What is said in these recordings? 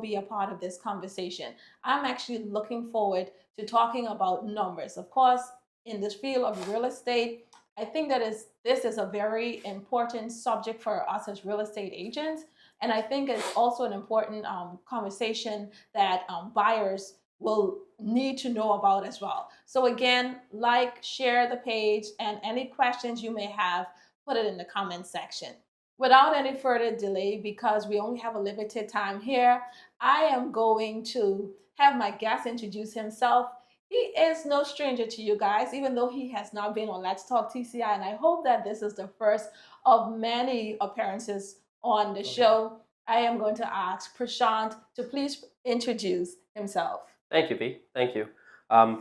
be a part of this conversation. I'm actually looking forward to talking about numbers. Of course, in this field of real estate, I think this is a very important subject for us as real estate agents. And I think it's also an important conversation that buyers will need to know about as well. So again, like, share the page, and any questions you may have, put it in the comment section. Without any further delay, because we only have a limited time here, I am going to have my guest introduce himself. He is no stranger to you guys, even though he has not been on Let's Talk TCI, and I hope that this is the first of many appearances on the show. I am going to ask Prashant to please introduce himself. Thank you, V. Thank you.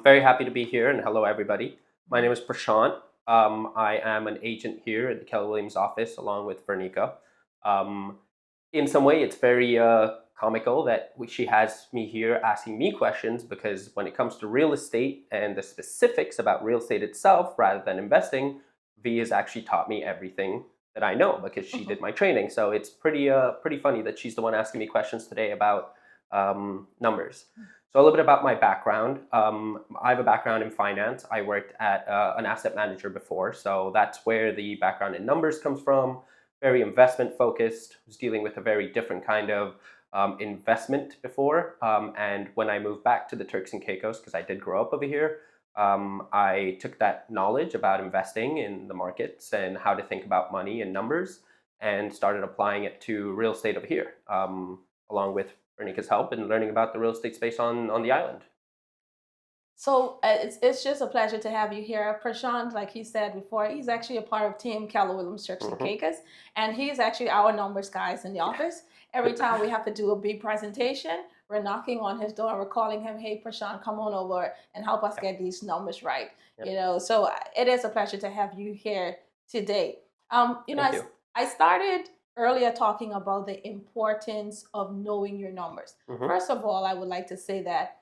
Very happy to be here, and hello, everybody. My name is Prashant. I am an agent here at the Keller Williams office, along with Vernika. In some way, it's very comical that she has me here asking me questions, because when it comes to real estate and the specifics about real estate itself, rather than investing, V has actually taught me everything that I know, because she did my training. So it's pretty funny that she's the one asking me questions today about numbers. So a little bit about my background. I have a background in finance. I worked at an asset manager before, so that's where the background in numbers comes from. Very investment focused. Was dealing with a very different kind of investment before. And when I moved back to the Turks and Caicos, because I did grow up over here, I took that knowledge about investing in the markets and how to think about money and numbers, and started applying it to real estate over here, along with Vernika's help in learning about the real estate space on the island. So it's just a pleasure to have you here. Prashant, like he said before, he's actually a part of Team Keller Williams Turks and Caicos, and he's actually our numbers guys in the office. Every time we have to do a big presentation, we're knocking on his door and we're calling him, hey, Prashant, come on over and help us get these numbers right. So it is a pleasure to have you here today. I started earlier talking about the importance of knowing your numbers. First of all, I would like to say that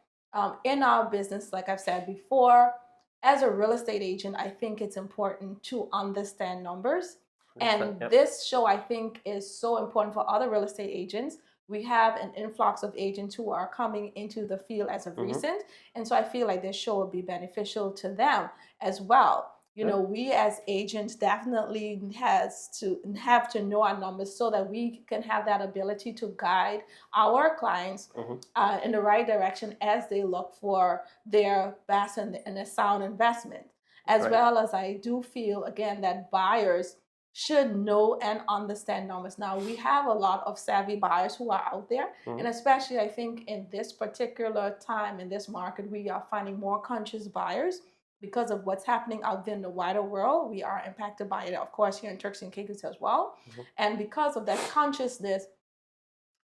in our business, like I've said before, as a real estate agent, I think it's important to understand numbers. And this show, I think, is so important for other real estate agents. We have an influx of agents who are coming into the field as of recent. And so I feel like this show will be beneficial to them as well. We as agents definitely have to know our numbers so that we can have that ability to guide our clients in the right direction as they look for their best and a sound investment. As well as I do feel, again, that buyers should know and understand numbers. Now, we have a lot of savvy buyers who are out there, and especially I think in this particular time in this market, we are finding more conscious buyers. Because of what's happening out there in the wider world, we are impacted by it, of course, here in Turks and Caicos as well. And because of that consciousness,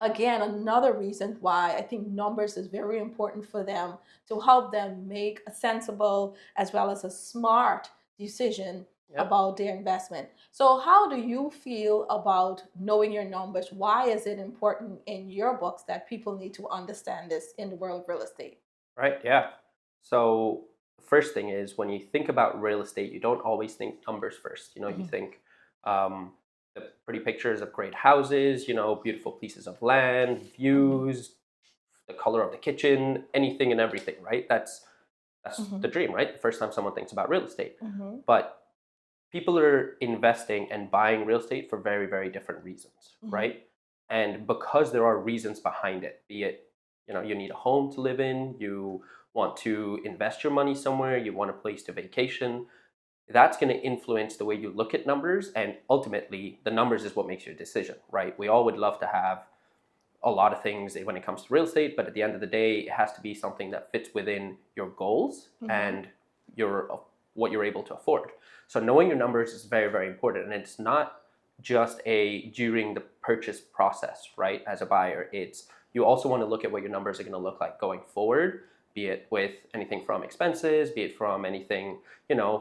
again, another reason why I think numbers is very important for them to help them make a sensible as well as a smart decision about their investment. So how do you feel about knowing your numbers? Why is it important in your books that people need to understand this in the world of real estate? Right, yeah. So first thing is, when you think about real estate, you don't always think numbers first. You think the pretty pictures of great houses, beautiful pieces of land, views, the color of the kitchen, anything and everything, right? That's the dream, right? The first time someone thinks about real estate. But people are investing and buying real estate for very, very different reasons, right? And because there are reasons behind it, be it, you need a home to live in, you want to invest your money somewhere, you want a place to vacation, that's going to influence the way you look at numbers. And ultimately, the numbers is what makes your decision, right? We all would love to have a lot of things when it comes to real estate, but at the end of the day, it has to be something that fits within your goals and what you're able to afford. So knowing your numbers is very, very important. And it's not just during the purchase process, right? As a buyer, you also want to look at what your numbers are going to look like going forward, be it with anything from expenses, be it from anything,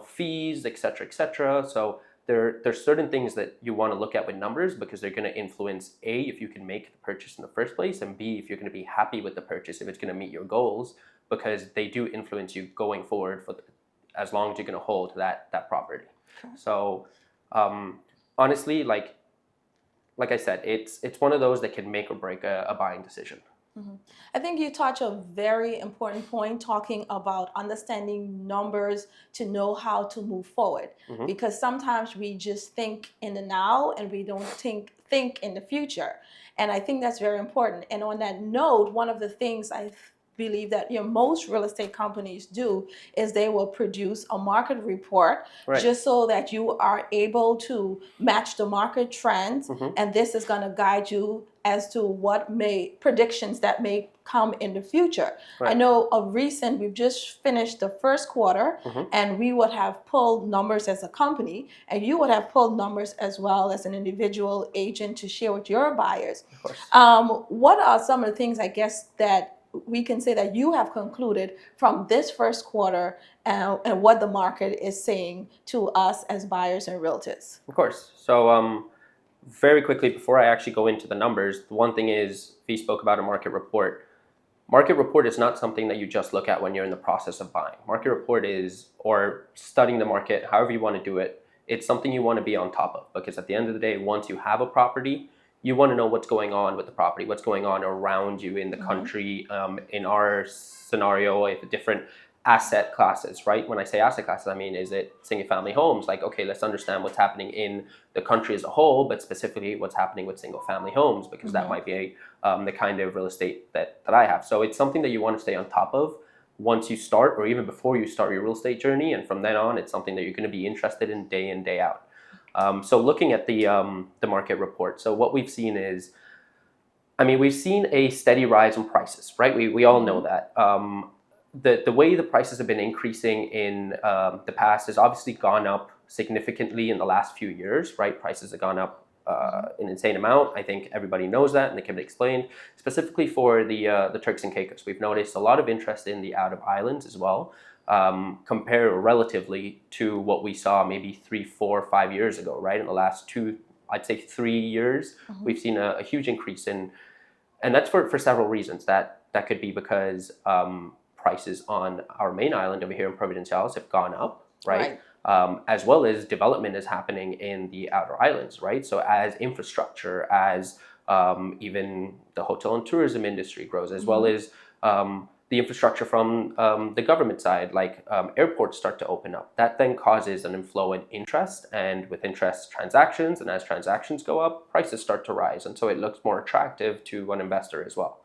fees, et cetera, et cetera. So there's certain things that you want to look at with numbers, because they're going to influence A, if you can make the purchase in the first place, and B, if you're going to be happy with the purchase, if it's going to meet your goals, because they do influence you going forward for as long as you're going to hold that property. Okay. So honestly, like I said, it's one of those that can make or break a buying decision. I think you touch a very important point talking about understanding numbers to know how to move forward. Hmm. Because sometimes we just think in the now and we don't think in the future. And I think that's very important. And on that note, one of the things I believe that most real estate companies do is they will produce a market report Right. just so that you are able to match the market trends, Hmm. and this is going to guide you as to what predictions that may come in the future. I Right. know of recent, we've just finished the first quarter, Hmm. and we would have pulled numbers as a company, and you would have pulled numbers as well as an individual agent to share with your buyers. Of course. What are some of the things, I guess, that we can say that you have concluded from this first quarter, and what the market is saying to us as buyers and realtors? Of course. So, very quickly before I actually go into the numbers, the one thing is, we spoke about a market report. Market report is not something that you just look at when you're in the process of buying. Market report is, or studying the market, however you want to do it, it's something you want to be on top of, because at the end of the day, once you have a property, you want to know what's going on with the property, what's going on around you in the country. In our scenario, if different asset classes, right? When I say asset classes, I mean, is it single family homes? Like, okay, let's understand what's happening in the country as a whole, but specifically what's happening with single family homes, because that might be the kind of real estate that I have. So it's something that you want to stay on top of once you start, or even before you start your real estate journey. And from then on, it's something that you're going to be interested in, day out. So looking at the market report, so what we've seen is, I mean, we've seen a steady rise in prices, right? We all know that. The way the prices have been increasing in the past has obviously gone up significantly in the last few years, right? Prices have gone up an insane amount. I think everybody knows that, and it can be explained. Specifically for the Turks and Caicos, we've noticed a lot of interest in the out of islands as well, compared relatively to what we saw maybe 3, 4, 5 years ago, right? In the last 2, I'd say 3 years, we've seen a huge increase in, and that's for several reasons. That could be because prices on our main island over here in Providenciales have gone up, right? As well as development is happening in the outer islands, right? So as infrastructure, as even the hotel and tourism industry grows, as well as the infrastructure from the government side, like airports start to open up, that then causes an inflow in interest, and with interest, transactions, and as transactions go up, prices start to rise, and so it looks more attractive to an investor as well.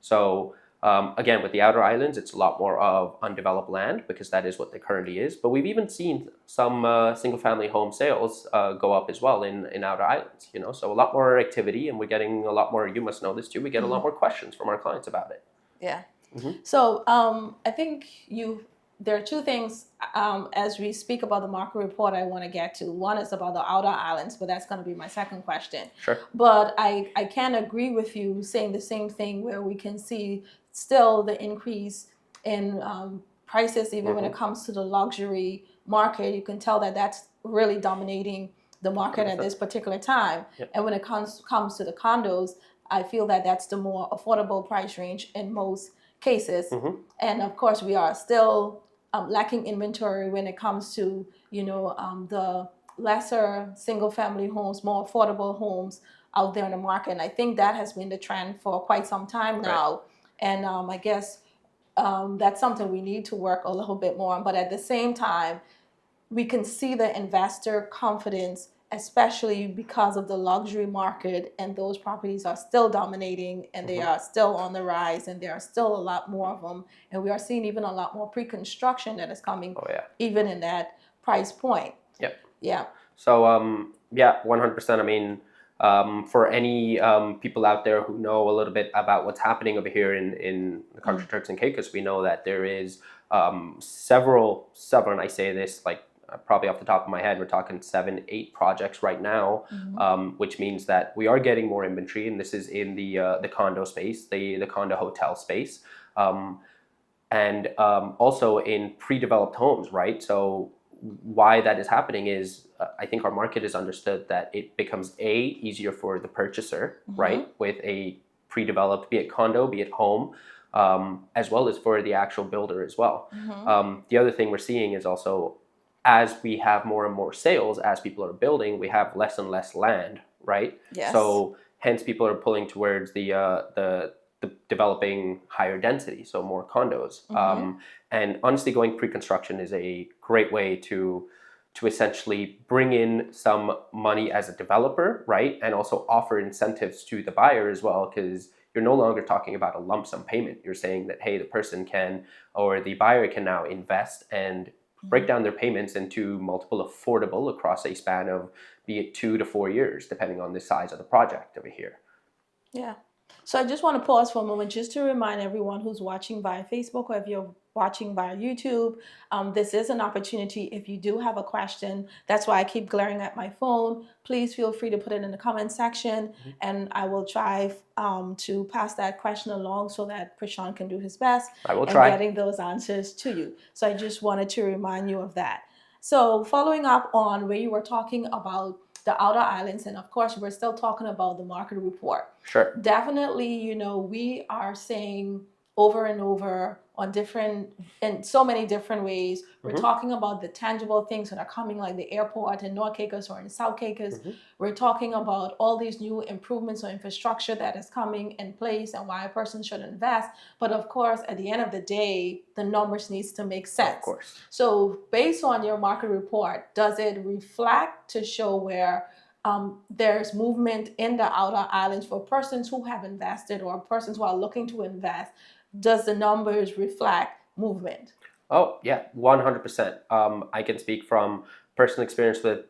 So again, with the outer islands, it's a lot more of undeveloped land, because that is what it currently is. But we've even seen some single-family home sales go up as well in outer islands. So a lot more activity, and we're getting a lot more. You must know this too. We get a lot more questions from our clients about it. Yeah. So I think there are two things as we speak about the market report I want to get to. One is about the outer islands, but that's going to be my second question. Sure. But I can agree with you saying the same thing, where we can see still the increase in prices, even when it comes to the luxury market. You can tell that that's really dominating the market at this particular time. And when it comes to the condos, I feel that that's the more affordable price range in most cases. And of course, we are still lacking inventory when it comes to the lesser single family homes, more affordable homes out there in the market. And I think that has been the trend for quite some time now. And I guess that's something we need to work a little bit more on. But at the same time, we can see the investor confidence, especially because of the luxury market, and those properties are still dominating, and they are still on the rise, and there are still a lot more of them, and we are seeing even a lot more pre-construction that is coming, even in that price point. So 100%. I mean, for any people out there who know a little bit about what's happening over here in the country Turks and Caicos, we know that there is several, and I say this like probably off the top of my head, we're talking 7, 8 projects right now, which means that we are getting more inventory, and this is in the condo space, the condo hotel space, and also in pre-developed homes, right? So why that is happening is I think our market has understood that it becomes easier for the purchaser, right, with a pre-developed, be it condo, be it home, as well as for the actual builder as well. The other thing we're seeing is also, as we have more and more sales, as people are building, we have less and less land, right? So hence people are pulling towards the developing higher density, so more condos. And honestly, going pre-construction is a great way to essentially bring in some money as a developer, right? And also offer incentives to the buyer as well, because you're no longer talking about a lump sum payment. You're saying that, hey, the person can, or the buyer can now invest and break down their payments into multiple affordable across a span of, be it 2 to 4 years, depending on the size of the project over here. Yeah. So I just want to pause for a moment just to remind everyone who's watching via Facebook or if you're watching via YouTube, this is an opportunity. If you do have a question, that's why I keep glaring at my phone. Please feel free to put it in the comment section, and I will try to pass that question along so that Prashant can do his best in getting those answers to you. So I just wanted to remind you of that. So following up on where you were talking about the outer islands, and of course we're still talking about the market report. Sure. Definitely, we are saying over and over in so many different ways, we're talking about the tangible things that are coming, like the airport in North Caicos or in South Caicos. We're talking about all these new improvements or infrastructure that is coming in place and why a person should invest. But of course, at the end of the day, the numbers needs to make sense. Of course. So based on your market report, does it reflect to show where there's movement in the outer islands for persons who have invested or persons who are looking to invest? Does the numbers reflect movement? Oh, yeah, 100%. I can speak from personal experience with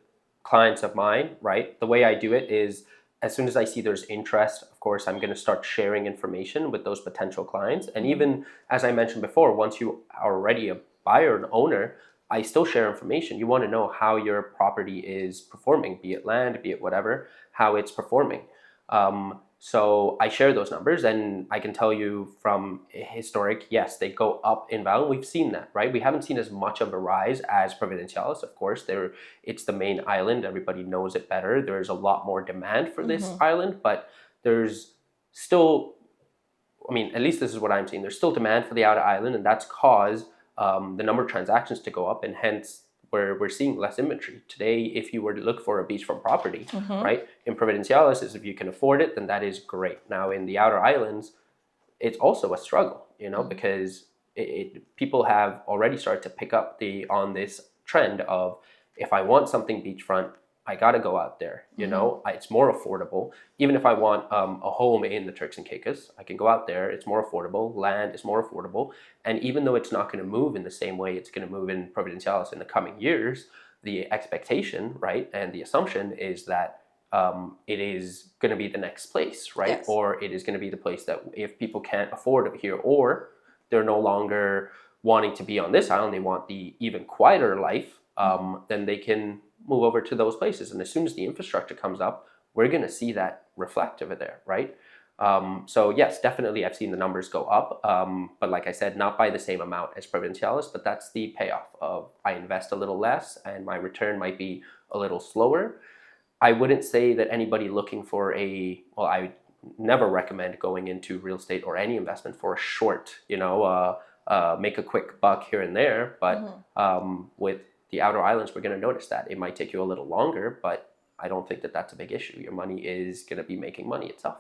clients of mine, right? The way I do it is as soon as I see there's interest, of course, I'm going to start sharing information with those potential clients. And even as I mentioned before, once you are already a buyer and owner, I still share information. You want to know how your property is performing, be it land, be it whatever, how it's performing. So I share those numbers, and I can tell you from historic, yes, they go up in value. We've seen that, right? We haven't seen as much of a rise as Providenciales, of course. It's the main island. Everybody knows it better. There's a lot more demand for this island, but there's still, at least this is what I'm seeing. There's still demand for the outer island, and that's caused the number of transactions to go up, and hence we're seeing less inventory. Today, if you were to look for a beachfront property, right, in Providenciales, if you can afford it, then that is great. Now, in the outer islands, it's also a struggle, because people have already started to pick up on this trend of, if I want something beachfront, I got to go out there. It's more affordable. Even if I want a home in the Turks and Caicos, I can go out there. It's more affordable. Land is more affordable. And even though it's not going to move in the same way it's going to move in Providenciales in the coming years, the expectation, right, and the assumption is that it is going to be the next place, right? Yes. Or it is going to be the place that if people can't afford it here, or they're no longer wanting to be on this island, they want the even quieter life, then they can move over to those places. And as soon as the infrastructure comes up, we're going to see that reflect over there, right? So yes, definitely I've seen the numbers go up, but like I said, not by the same amount as Providenciales, but that's the payoff of I invest a little less and my return might be a little slower. I wouldn't say that anybody looking for I never recommend going into real estate or any investment for a short, make a quick buck here and there, but with the outer islands, we're going to notice that. It might take you a little longer, but I don't think that that's a big issue. Your money is going to be making money itself.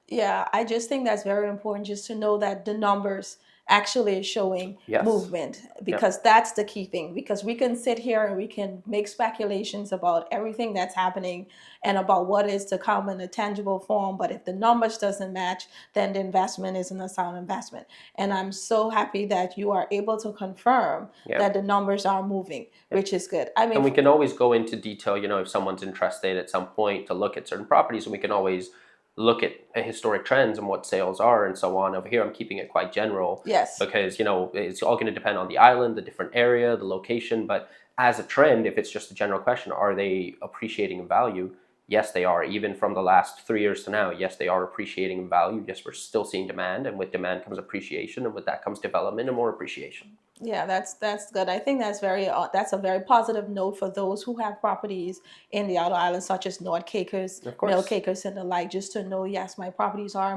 Yeah, I just think that's very important just to know that the numbers actually is showing movement, because that's the key thing. Because we can sit here and we can make speculations about everything that's happening and about what is to come in a tangible form, but if the numbers doesn't match, then the investment isn't a sound investment. And I'm so happy that you are able to confirm that the numbers are moving, which is good. And we can always go into detail, if someone's interested at some point to look at certain properties, and we can always look at historic trends and what sales are and so on. Over here, I'm keeping it quite general. Yes. Because, it's all going to depend on the island, the different area, the location. But as a trend, if it's just a general question, are they appreciating in value? Yes, they are. Even from the last 3 years to now, yes, they are appreciating in value. Yes, we're still seeing demand. And with demand comes appreciation. And with that comes development and more appreciation. Yeah, that's good. I think that's a very positive note for those who have properties in the outer islands, such as North Caicos, Middle Caicos, and the like. Just to know, yes, my properties are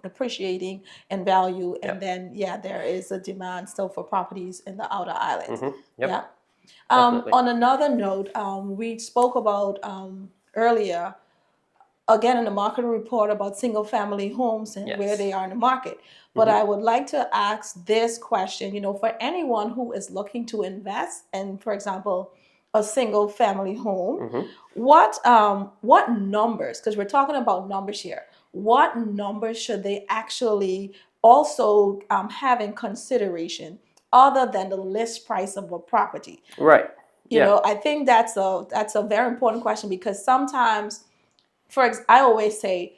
appreciating in value, and then there is a demand still for properties in the outer islands. On another note, we spoke about earlier again, in the market report about single family homes and where Yes. they are in the market. But Mhm. I would like to ask this question, for anyone who is looking to invest in, for example, a single family home, Mhm. what numbers, because we're talking about numbers here, what numbers should they actually also have in consideration other than the list price of a property? Right. Yeah. I think that's a very important question, because sometimes, I always say,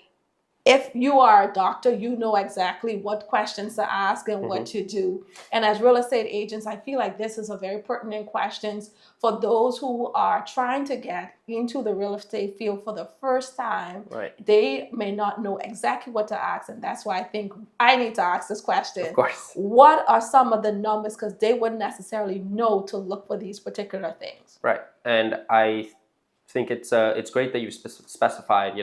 if you are a doctor, you know exactly what questions to ask and what Mhm. to do. And as real estate agents, I feel like this is a very pertinent question for those who are trying to get into the real estate field for the first time. Right. They may not know exactly what to ask, and that's why I think I need to ask this Of question. course. What are some of the numbers? Because they wouldn't necessarily know to look for these particular things. Right. And I think it's great that you specified,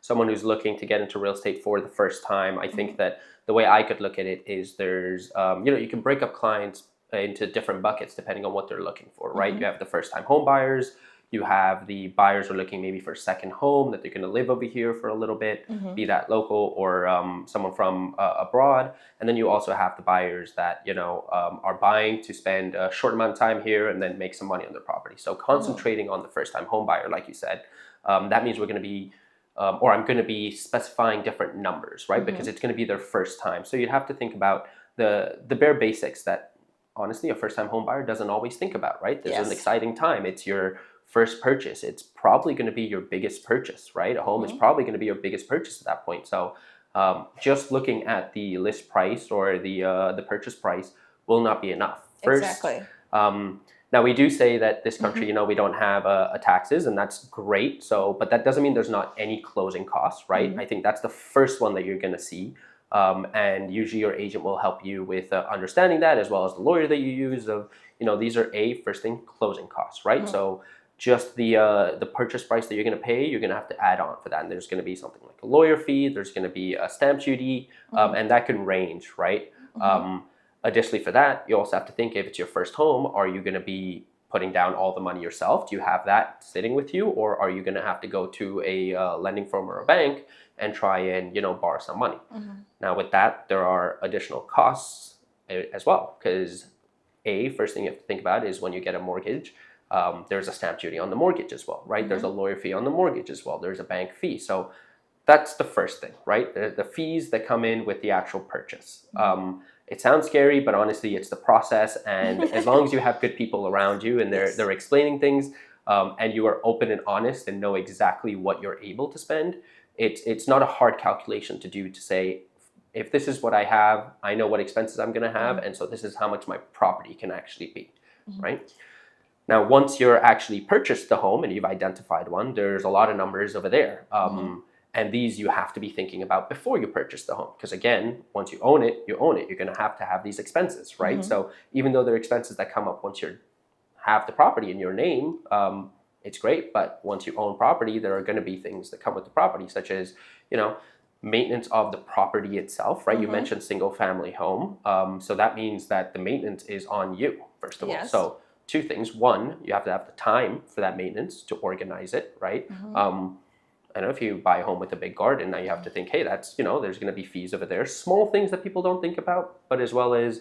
someone who's looking to get into real estate for the first time. I think that the way I could look at it is there's, you can break up clients into different buckets depending on what they're looking for, right? You have the first time home buyers, you have the buyers who are looking maybe for a second home, that they're going to live over here for a little bit, be that local or someone from abroad. And then you also have the buyers that, are buying to spend a short amount of time here and then make some money on their property. So concentrating on the first time home buyer, like you said, that means we're going to be, or I'm going to be specifying different numbers, right? Because it's going to be their first time. So you'd have to think about the bare basics that honestly a first time home buyer doesn't always think about, right? There's an exciting time. It's your first purchase. It's probably going to be your biggest purchase, right? A home is probably going to be your biggest purchase at that point. So just looking at the list price or the purchase price will not be enough. First, Exactly. now we do say that this country, we don't have a taxes, and that's great. So, but that doesn't mean there's not any closing costs, right? I think that's the first one that you're going to see. And usually your agent will help you with understanding that, as well as the lawyer that you use. These are first thing, closing costs, right? So just the purchase price that you're going to pay, you're going to have to add on for that. And there's going to be something like a lawyer fee. There's going to be a stamp duty, and that can range, right? Additionally, for that, you also have to think, if it's your first home, are you going to be putting down all the money yourself? Do you have that sitting with you, or are you going to have to go to a lending firm or a bank and try and borrow some money? Now, with that, there are additional costs as well, because first thing you have to think about is when you get a mortgage, there's a stamp duty on the mortgage as well, right? There's a lawyer fee on the mortgage as well. There's a bank fee. So that's the first thing, right? The fees that come in with the actual purchase. It sounds scary, but honestly, it's the process. And as long as you have good people around you and they're explaining things, and you are open and honest and know exactly what you're able to spend, it's not a hard calculation to do, to say, if this is what I have, I know what expenses I'm going to have, and so this is how much my property can actually be, right? Now, once you're actually purchased the home and you've identified one, there's a lot of numbers over there. And these you have to be thinking about before you purchase the home. Because again, once you own it, you own it. You're going to have these expenses, right? So even though there are expenses that come up once you have the property in your name, it's great. But once you own property, there are going to be things that come with the property, such as, maintenance of the property itself, right? You mentioned single family home. So that means that the maintenance is on you, first of all. So two things. One, you have to have the time for that maintenance to organize it, right? I know if you buy a home with a big garden, now you have to think, hey, that's, there's going to be fees over there. Small things that people don't think about, but as well as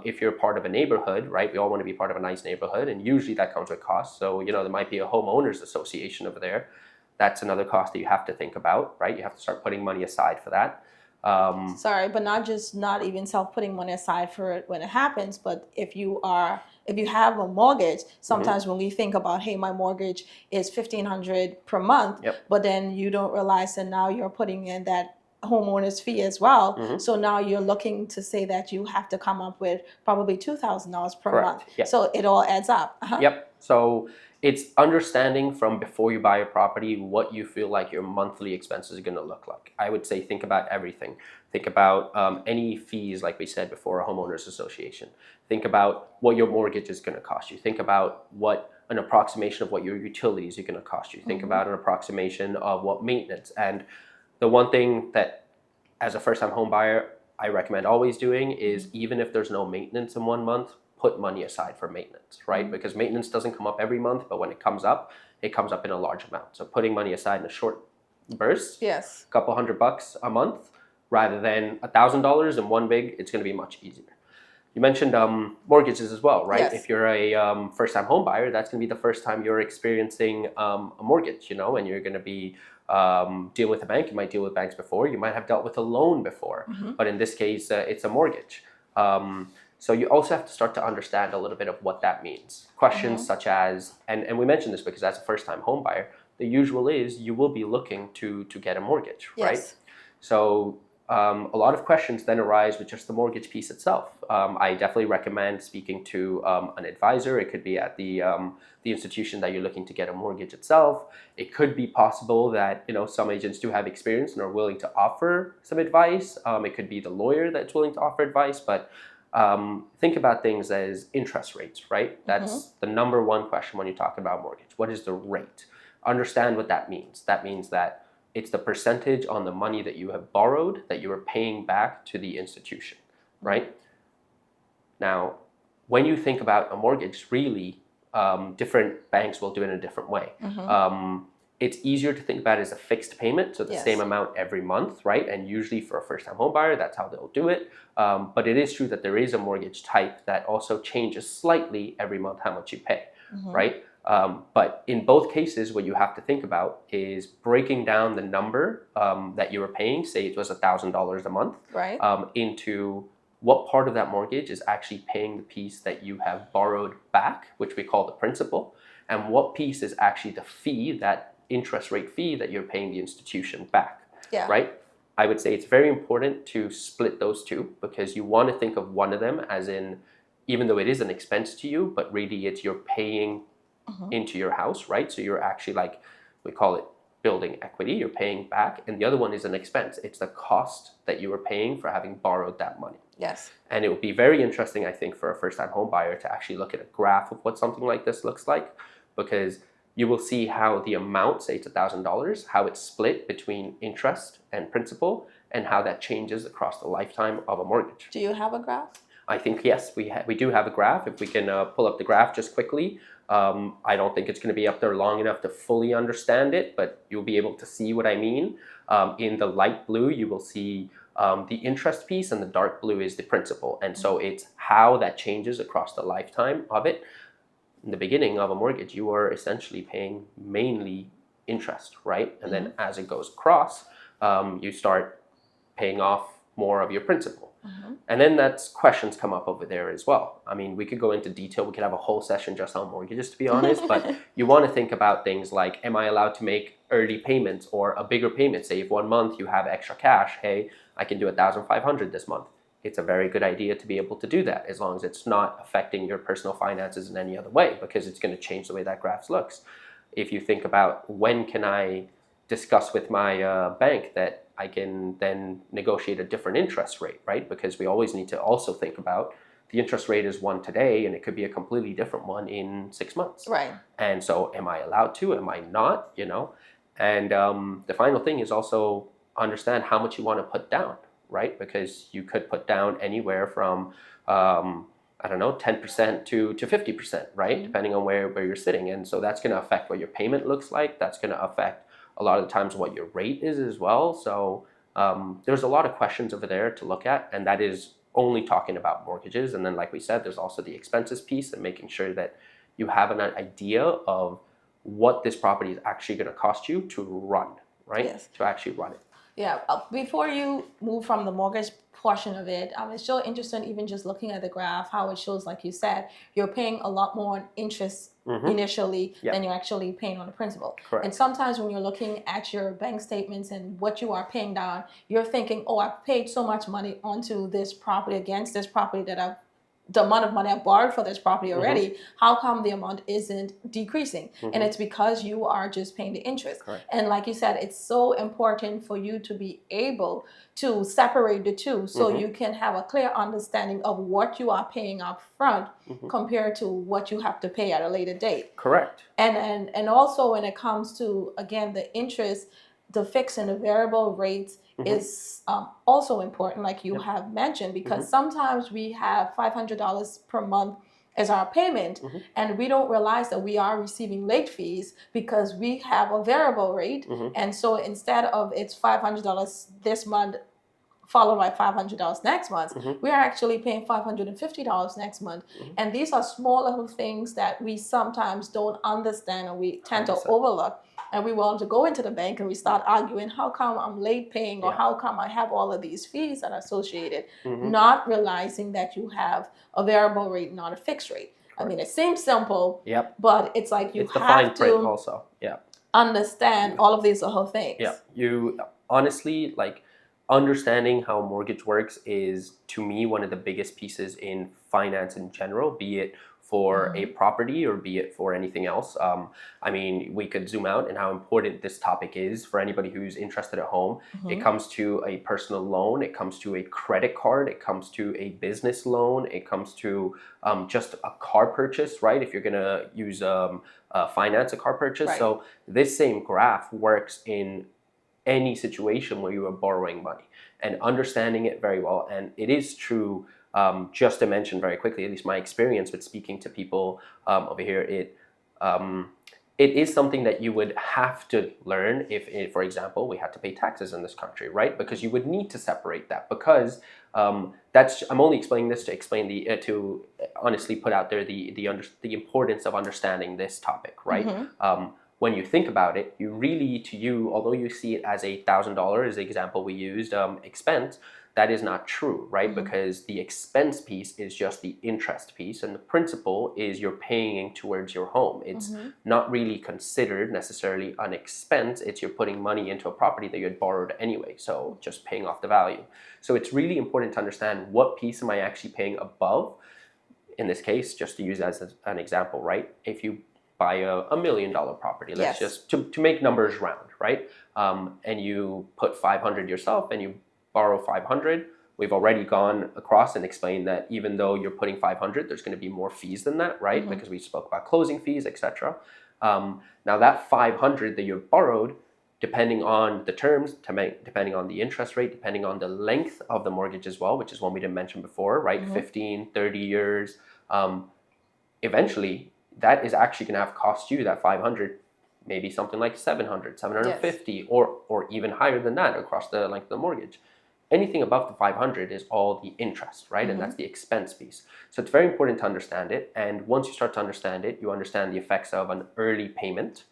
if you're part of a neighborhood, right? We all want to be part of a nice neighborhood, and usually that comes with costs. So, there might be a homeowners association over there. That's another cost that you have to think about, right? You have to start putting money aside for that. Sorry, but not even putting money aside for it when it happens, but if you have a mortgage, sometimes when we think about, hey, my mortgage is $1,500 per month, but then you don't realize that now you're putting in that homeowner's fee as well. So now you're looking to say that you have to come up with probably $2,000 per month. So it all adds up. Yep. So it's understanding from before you buy a property what you feel like your monthly expenses are going to look like. I would say think about everything. Think about any fees, like we said before, a homeowners association. Think about what your mortgage is going to cost you. Think about what an approximation of what your utilities are going to cost you. Think about an approximation of what maintenance. And the one thing that, as a first-time home buyer, I recommend always doing is, even if there's no maintenance in 1 month, put money aside for maintenance, right? Because maintenance doesn't come up every month, but when it comes up in a large amount. So putting money aside in a short bursts, Yes. a couple $100 a month, rather than $1,000 in one big, it's going to be much easier. You mentioned mortgages as well, right? Yes. If you're a first-time home buyer, that's going to be the first time you're experiencing a mortgage, and you're going to be dealing with a bank. You might deal with banks before. You might have dealt with a loan before, but in this case, it's a mortgage. So you also have to start to understand a little bit of what that means. Questions such as, and we mentioned this because as a first-time home buyer, the usual is you will be looking to get a mortgage, right? Yes. So a lot of questions then arise with just the mortgage piece itself. I definitely recommend speaking to an advisor. It could be at the institution that you're looking to get a mortgage itself. It could be possible that some agents do have experience and are willing to offer some advice. It could be the lawyer that's willing to offer advice, but think about things as interest rates, right? That's the number one question when you talk about mortgage. What is the rate? Understand what that means. That means that it's the percentage on the money that you have borrowed that you are paying back to the institution, right? Now, when you think about a mortgage, really, different banks will do it in a different way. It's easier to think about it as a fixed payment, so the same amount every month, right? And usually for a first-time home buyer, that's how they'll do it. But it is true that there is a mortgage type that also changes slightly every month how much you pay, right? But in both cases, what you have to think about is breaking down the number that you were paying, say it was $1,000 a month, right, into what part of that mortgage is actually paying the piece that you have borrowed back, which we call the principal, and what piece is actually the fee, that interest rate fee that you're paying the institution back, right? I would say it's very important to split those two because you want to think of one of them as in, even though it is an expense to you, but really it's you're paying into your house, right? So you're actually we call it building equity, you're paying back, and the other one is an expense. It's the cost that you are paying for having borrowed that money. Yes. And it would be very interesting, I think, for a first-time home buyer to actually look at a graph of what something like this looks like, because you will see how the amount, say it's $1,000, how it's split between interest and principal, and how that changes across the lifetime of a mortgage. Do you have a graph? I think, yes, we do have a graph. If we can pull up the graph just quickly. I don't think it's going to be up there long enough to fully understand it, but you'll be able to see what I mean. In the light blue, you will see the interest piece, and the dark blue is the principal. And so it's how that changes across the lifetime of it. In the beginning of a mortgage, you are essentially paying mainly interest, right? And then as it goes across, you start paying off more of your principal. And then that's questions come up over there as well. I mean, we could go into detail. We could have a whole session just on mortgages, to be honest. But you want to think about things like, am I allowed to make early payments or a bigger payment? Say if 1 month you have extra cash, hey, I can do $1,500 this month. It's a very good idea to be able to do that as long as it's not affecting your personal finances in any other way, because it's going to change the way that graph looks. If you think about when can I discuss with my bank that I can then negotiate a different interest rate, right? Because we always need to also think about the interest rate is one today and it could be a completely different one in 6 months. Right. And so am I allowed to? Am I not? And the final thing is also understand how much you want to put down, right? Because you could put down anywhere from, 10% to 50%, right? Depending on where you're sitting. And so that's going to affect what your payment looks like. That's going to affect a lot of the times what your rate is as well. So there's a lot of questions over there to look at, and that is only talking about mortgages. And then, like we said, there's also the expenses piece and making sure that you have an idea of what this property is actually going to cost you to run, right? Yes. To actually run it. Yeah. Before you move from the mortgage portion of it, it's so interesting even just looking at the graph, how it shows, like you said, you're paying a lot more interest initially than you're actually paying on the principal. Correct. And sometimes when you're looking at your bank statements and what you are paying down, you're thinking, oh, I've paid so much money onto this property against this property that the amount of money I borrowed for this property already, how come the amount isn't decreasing? And it's because you are just paying the interest. Correct. And like you said, it's so important for you to be able to separate the two so you can have a clear understanding of what you are paying up front compared to what you have to pay at a later date. Correct. And also when it comes to, again, the interest, the fixed and the variable rates is also important, like you have mentioned, because sometimes we have $500 per month as our payment, Mhm. and we don't realize that we are receiving late fees because we have a variable rate. Mhm. And so instead of it's $500 this month followed by $500 next month, Mhm. we are actually paying $550 next month. Mhm. And these are small little things that we sometimes don't understand and we tend to 100%. overlook. And we want to go into the bank and we start arguing, how come I'm late paying, or Yeah. how come I have all of these fees that are associated, Mhm. not realizing that you have a variable rate, not a fixed rate. I mean, it seems simple, Yep. but it's like you It's the fine have print to also. Yeah. understand all of these little things. Yeah. You honestly, like, understanding how mortgage works is, to me, one of the biggest pieces in finance in general, be it for a property or be it for anything else. I mean, we could zoom out and how important this topic is for anybody who's interested at home. It comes to a personal loan, it comes to a credit card, it comes to a business loan, it comes to just a car purchase, right? If you're gonna use finance a car purchase. Right. So this same graph works in any situation where you are borrowing money and understanding it very well. And it is true, just to mention very quickly, at least my experience with speaking to people over here, it is something that you would have to learn if, for example, we had to pay taxes in this country, right? Because you would need to separate that, because I'm only explaining this to explain to honestly put out there the importance of understanding this topic, right? When you think about it, although you see it as $1,000, the example we used, expense, that is not true, right? Because the expense piece is just the interest piece, and the principal is you're paying towards your home. It's not really considered necessarily an expense. It's you're putting money into a property that you had borrowed anyway, so just paying off the value. So it's really important to understand what piece am I actually paying above. In this case, just to use as an example, right? If you buy a $1 million property, let's just to make numbers round, right? And you put 500 yourself and you borrow 500. We've already gone across and explained that even though you're putting 500, there's going to be more fees than that, right? Because we spoke about closing fees, etc. Now that 500 that you borrowed, depending on the terms, depending on the interest rate, depending on the length of the mortgage as well, which is one we didn't mention before, right? 15, 30 years. Eventually, that is actually going to have cost you that 500, maybe something like 700, 750, or even higher than that across the length of the mortgage. Anything above the 500 is all the interest, right? And that's the expense piece. So it's very important to understand it. And once you start to understand it, you understand the effects of an early payment.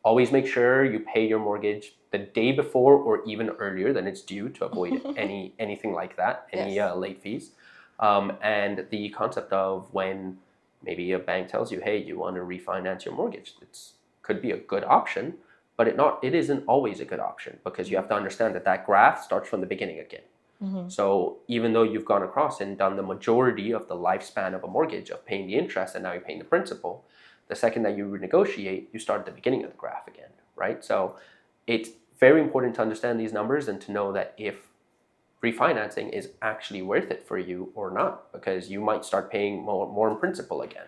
Always make sure you pay your mortgage the day before or even earlier than it's due to avoid anything like that, any late fees. And the concept of when maybe a bank tells you, hey, you want to refinance your mortgage, it could be a good option, but it isn't always a good option, because you have to understand that graph starts from the beginning again. So even though you've gone across and done the majority of the lifespan of a mortgage of paying the interest and now you're paying the principal, the second that you renegotiate, you start at the beginning of the graph again, right? So it's very important to understand these numbers and to know that if refinancing is actually worth it for you or not, because you might start paying more in principal again.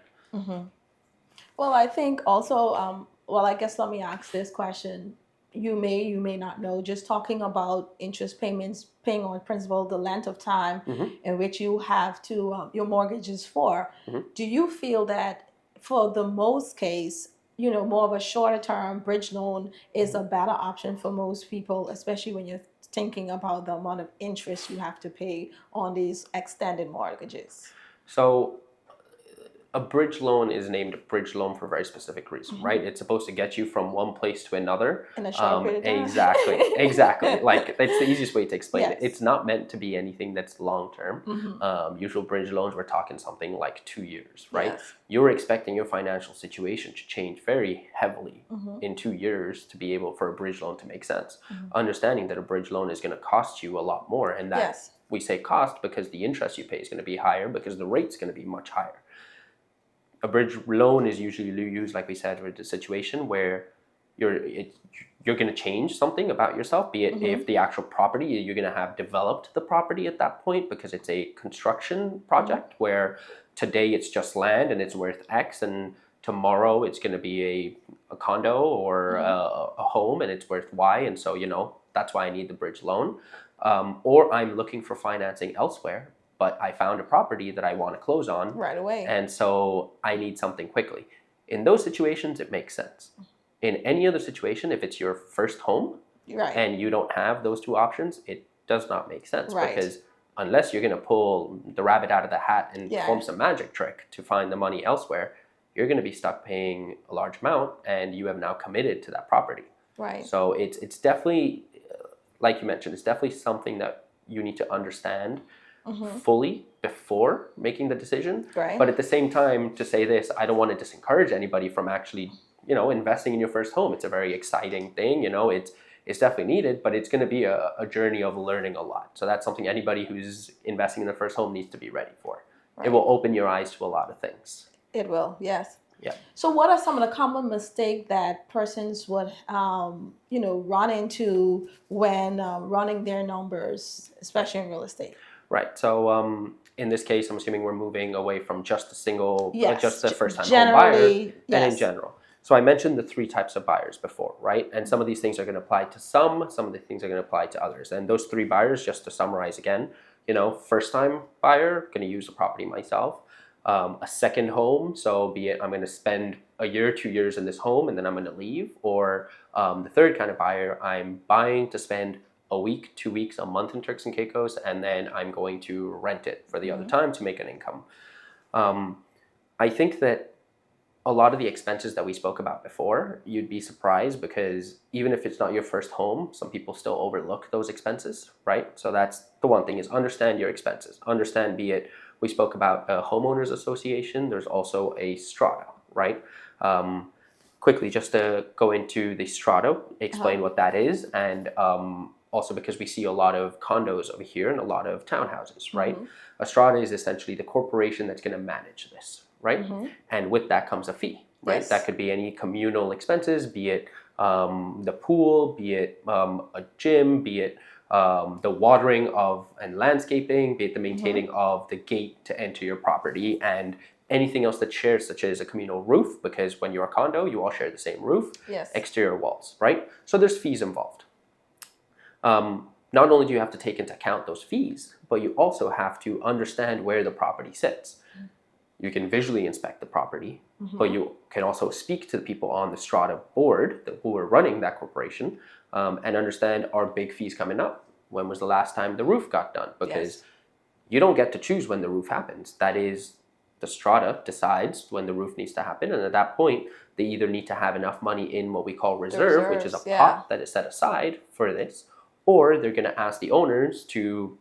Well, I think also, I guess let me ask this question. You may not know, just talking about interest payments, paying on principal, the length of time in which you have to, your mortgage is for. Do you feel that for the most case, more of a shorter term bridge loan is a better option for most people, especially when you're thinking about the amount of interest you have to pay on these extended mortgages? So a bridge loan is named a bridge loan for a very specific reason, right? It's supposed to get you from one place to another. In a short period of time. Exactly. Like, that's the easiest way to explain it. Yes. It's not meant to be anything that's long term. Usual bridge loans, we're talking something like 2 years, right? Yes. You're expecting your financial situation to change very heavily in 2 years to be able for a bridge loan to make sense. Understanding that a bridge loan is going to cost you a lot more, and that we say cost because the interest you pay is going to be higher because the rate's going to be much higher. A bridge loan is usually used, like we said, with the situation where you're going to change something about yourself, be it if the actual property, you're going to have developed the property at that point because it's a construction project where today it's just land and it's worth X, and tomorrow it's going to be a condo or a home and it's worth Y, and so that's why I need the bridge loan. Or I'm looking for financing elsewhere but I found a property that I want to close on Right away. and so I need something quickly. In those situations, it makes sense. In any other situation, if it's your first home Right. and you don't have those two options, it does not make sense. Right. Because unless you're going to pull the rabbit out of the hat and Yeah. perform some magic trick to find the money elsewhere, you're going to be stuck paying a large amount and you have now committed to that property. Right. So it's definitely, like you mentioned, it's definitely something that you need to understand fully before making the decision. Right. But at the same time, to say this, I don't want to discourage anybody from actually, investing in your first home. It's a very exciting thing. It's definitely needed, but it's going to be a journey of learning a lot. So that's something anybody who's investing in their first home needs to be ready for. Right. It will open your eyes to a lot of things. It will, yes. Yeah. So what are some of the common mistakes that persons would, run into when running their numbers, especially in real estate? Right. So in this case, I'm assuming we're moving away from just a single, Yes. just the first-time home buyer, Generally, and in yes. general. So I mentioned the three types of buyers before, right? And some of these things are going to apply to some of the things are going to apply to others. And those three buyers, just to summarize again, first-time buyer, going to use the property myself. A second home, so be it I'm going to spend a year, 2 years in this home and then I'm going to leave. Or the third kind of buyer, I'm buying to spend a week, 2 weeks, a month in Turks and Caicos, and then I'm going to rent it for the other time to make an income. I think that a lot of the expenses that we spoke about before, you'd be surprised because even if it's not your first home, some people still overlook those expenses, right? So that's the one thing is understand your expenses. Understand, be it, we spoke about a homeowners association, there's also a strata, right? Quickly, just to go into the strata, explain what that is, and also because we see a lot of condos over here and a lot of townhouses, right? A strata is essentially the corporation that's going to manage this, right? And with that comes a fee, right? Yes. That could be any communal expenses, be it the pool, be it a gym, be it the watering of and landscaping, be it the maintaining of the gate to enter your property, and anything else that's shared, such as a communal roof, because when you're a condo, you all share the same roof, Yes. exterior walls, right? So there's fees involved. Not only do you have to take into account those fees, but you also have to understand where the property sits. You can visually inspect the property, but you can also speak to the people on the strata board who are running that corporation and understand, are big fees coming up? When was the last time the roof got done? Because you don't get to choose when the roof happens. That is, the strata decides when the roof needs to happen, and at that point, they either need to have enough money in what we call reserve, which is a pot that is set aside for this, or they're going to ask the owners to,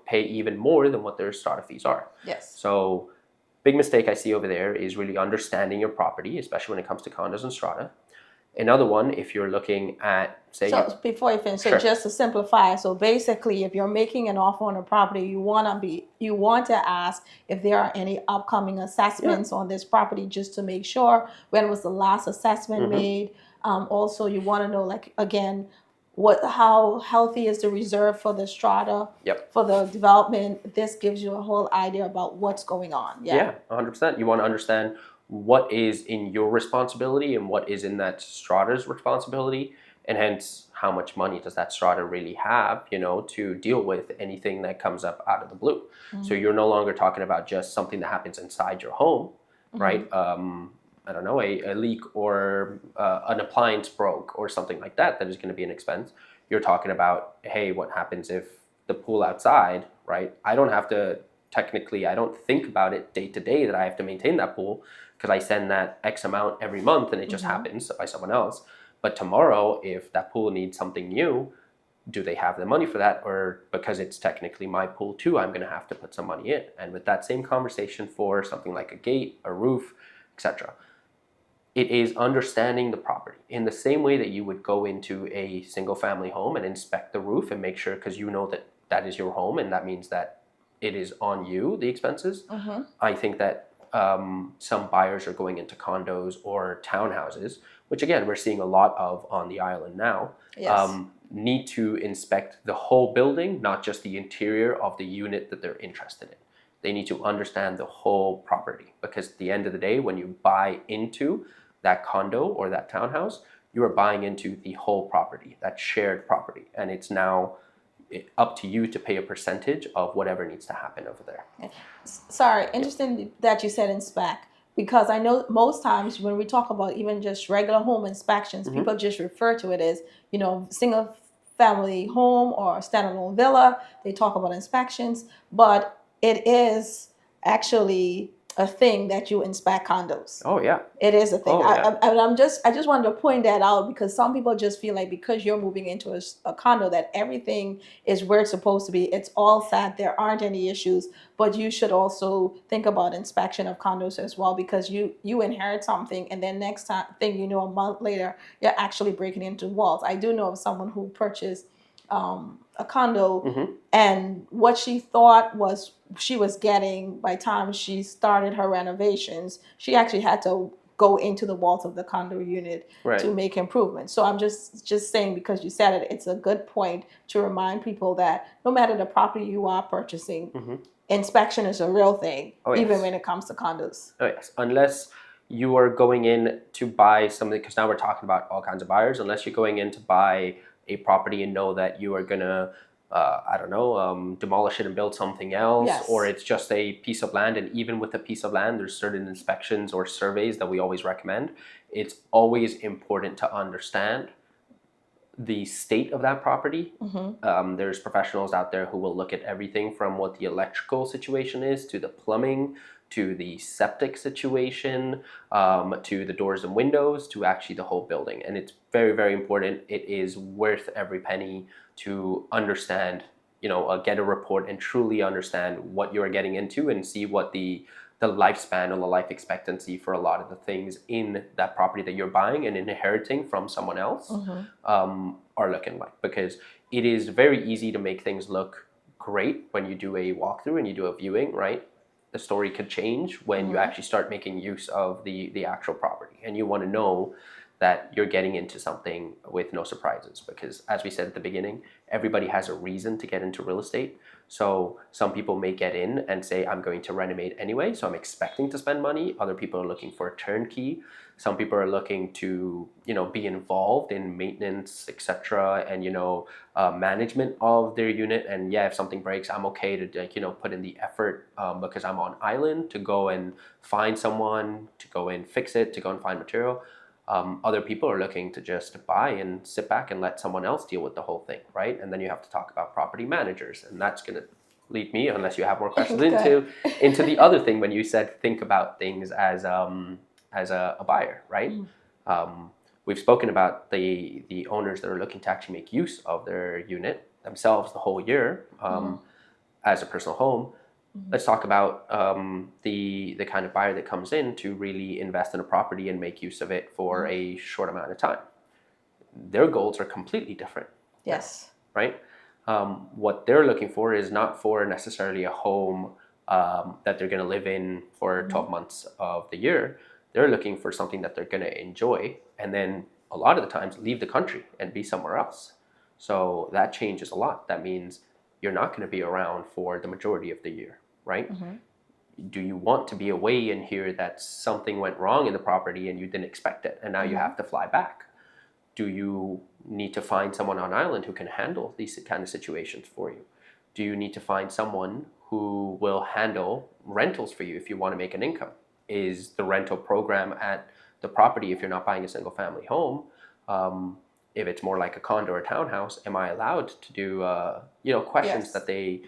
pay even more than what their strata fees are. Yes. So big mistake I see over there is really understanding your property, especially when it comes to condos and strata. Another one, if you're looking at, say... So before you finish, Sure. so just to simplify, so basically if you're making an offer on a property, you want to ask if there are any upcoming assessments on this property, just to make sure when was the last assessment made. Also, you want to know, like, again, how healthy is the reserve for the strata, for the development. This gives you a whole idea about what's going on. Yeah, 100%. You want to understand what is in your responsibility and what is in that strata's responsibility, and hence how much money does that strata really have, to deal with anything that comes up out of the blue. So you're no longer talking about just something that happens inside your home, right? I don't know, a leak or an appliance broke or something like that is going to be an expense. You're talking about, hey, what happens if the pool outside, right? I don't think about it day to day that I have to maintain that pool, because I send that X amount every month and it just happens by someone else. But tomorrow, if that pool needs something new, do they have the money for that? Or because it's technically my pool too, I'm going to have to put some money in. And with that same conversation for something like a gate, a roof, etc., it is understanding the property in the same way that you would go into a single family home and inspect the roof and make sure, because that is your home and that means that it is on you, the expenses. I think that some buyers are going into condos or townhouses, which again, we're seeing a lot of on the island now, need to inspect the whole building, not just the interior of the unit that they're interested in. They need to understand the whole property, because at the end of the day, when you buy into that condo or that townhouse, you are buying into the whole property, that shared property. And it's now up to you to pay a percentage of whatever needs to happen over there. Sorry, interesting that you said inspect, because I know most times when we talk about even just regular home inspections, people just refer to it as, single family home or standalone villa. They talk about inspections, but it is actually a thing that you inspect condos. Oh yeah. It is a thing. Oh, yeah. I just wanted to point that out, because some people just feel like because you're moving into a condo that everything is where it's supposed to be. It's all set. There aren't any issues. But you should also think about inspection of condos as well, because you inherit something, and then next time thing you know, a month later, you're actually breaking into walls. I do know of someone who purchased a condo, and what she thought was she was getting, by the time she started her renovations, she actually had to go into the walls of the condo unit to make improvements. So I'm just saying, because you said it, it's a good point to remind people that no matter the property you are purchasing, inspection is a real thing, even when it comes to condos. Oh yes, unless you are going in to buy something, because now we're talking about all kinds of buyers, unless you're going in to buy a property and know that you are going to, demolish it and build something else, or it's just a piece of land. And even with a piece of land, there's certain inspections or surveys that we always recommend. It's always important to understand the state of that property. There's professionals out there who will look at everything from what the electrical situation is, to the plumbing, to the septic situation, to the doors and windows, to actually the whole building. And it's very, very important. It is worth every penny to understand, get a report and truly understand what you're getting into, and see what the lifespan or the life expectancy for a lot of the things in that property that you're buying and inheriting from someone else are looking like. Because it is very easy to make things look great when you do a walkthrough and you do a viewing, right? The story could change when you actually start making use of the actual property, and you want to know that you're getting into something with no surprises. Because as we said at the beginning, everybody has a reason to get into real estate. So some people may get in and say, I'm going to renovate anyway, so I'm expecting to spend money. Other people are looking for a turnkey. Some people are looking to, be involved in maintenance, etc., and management of their unit. And if something breaks, I'm okay to put in the effort, because I'm on island, to go and find someone to go and fix it, to go and find material. Other people are looking to just buy and sit back and let someone else deal with the whole thing, right? And then you have to talk about property managers, and that's going to lead me, unless you have more questions, into the other thing when you said think about things as a buyer, right? We've spoken about the owners that are looking to actually make use of their unit themselves the whole year as a personal home. Let's talk about the kind of buyer that comes in to really invest in a property and make use of it for a short amount of time. Their goals are completely different. Yes. Right? What they're looking for is not for necessarily a home that they're going to live in for 12 months of the year. They're looking for something that they're going to enjoy, and then a lot of the times leave the country and be somewhere else. So that changes a lot. That means you're not going to be around for the majority of the year, right? Do you want to be away and hear that something went wrong in the property and you didn't expect it, and now you have to fly back? Do you need to find someone on island who can handle these kind of situations for you? Do you need to find someone who will handle rentals for you if you want to make an income? Is the rental program at the property, if you're not buying a single family home, if it's more like a condo or a townhouse, am I allowed to do, questions that they,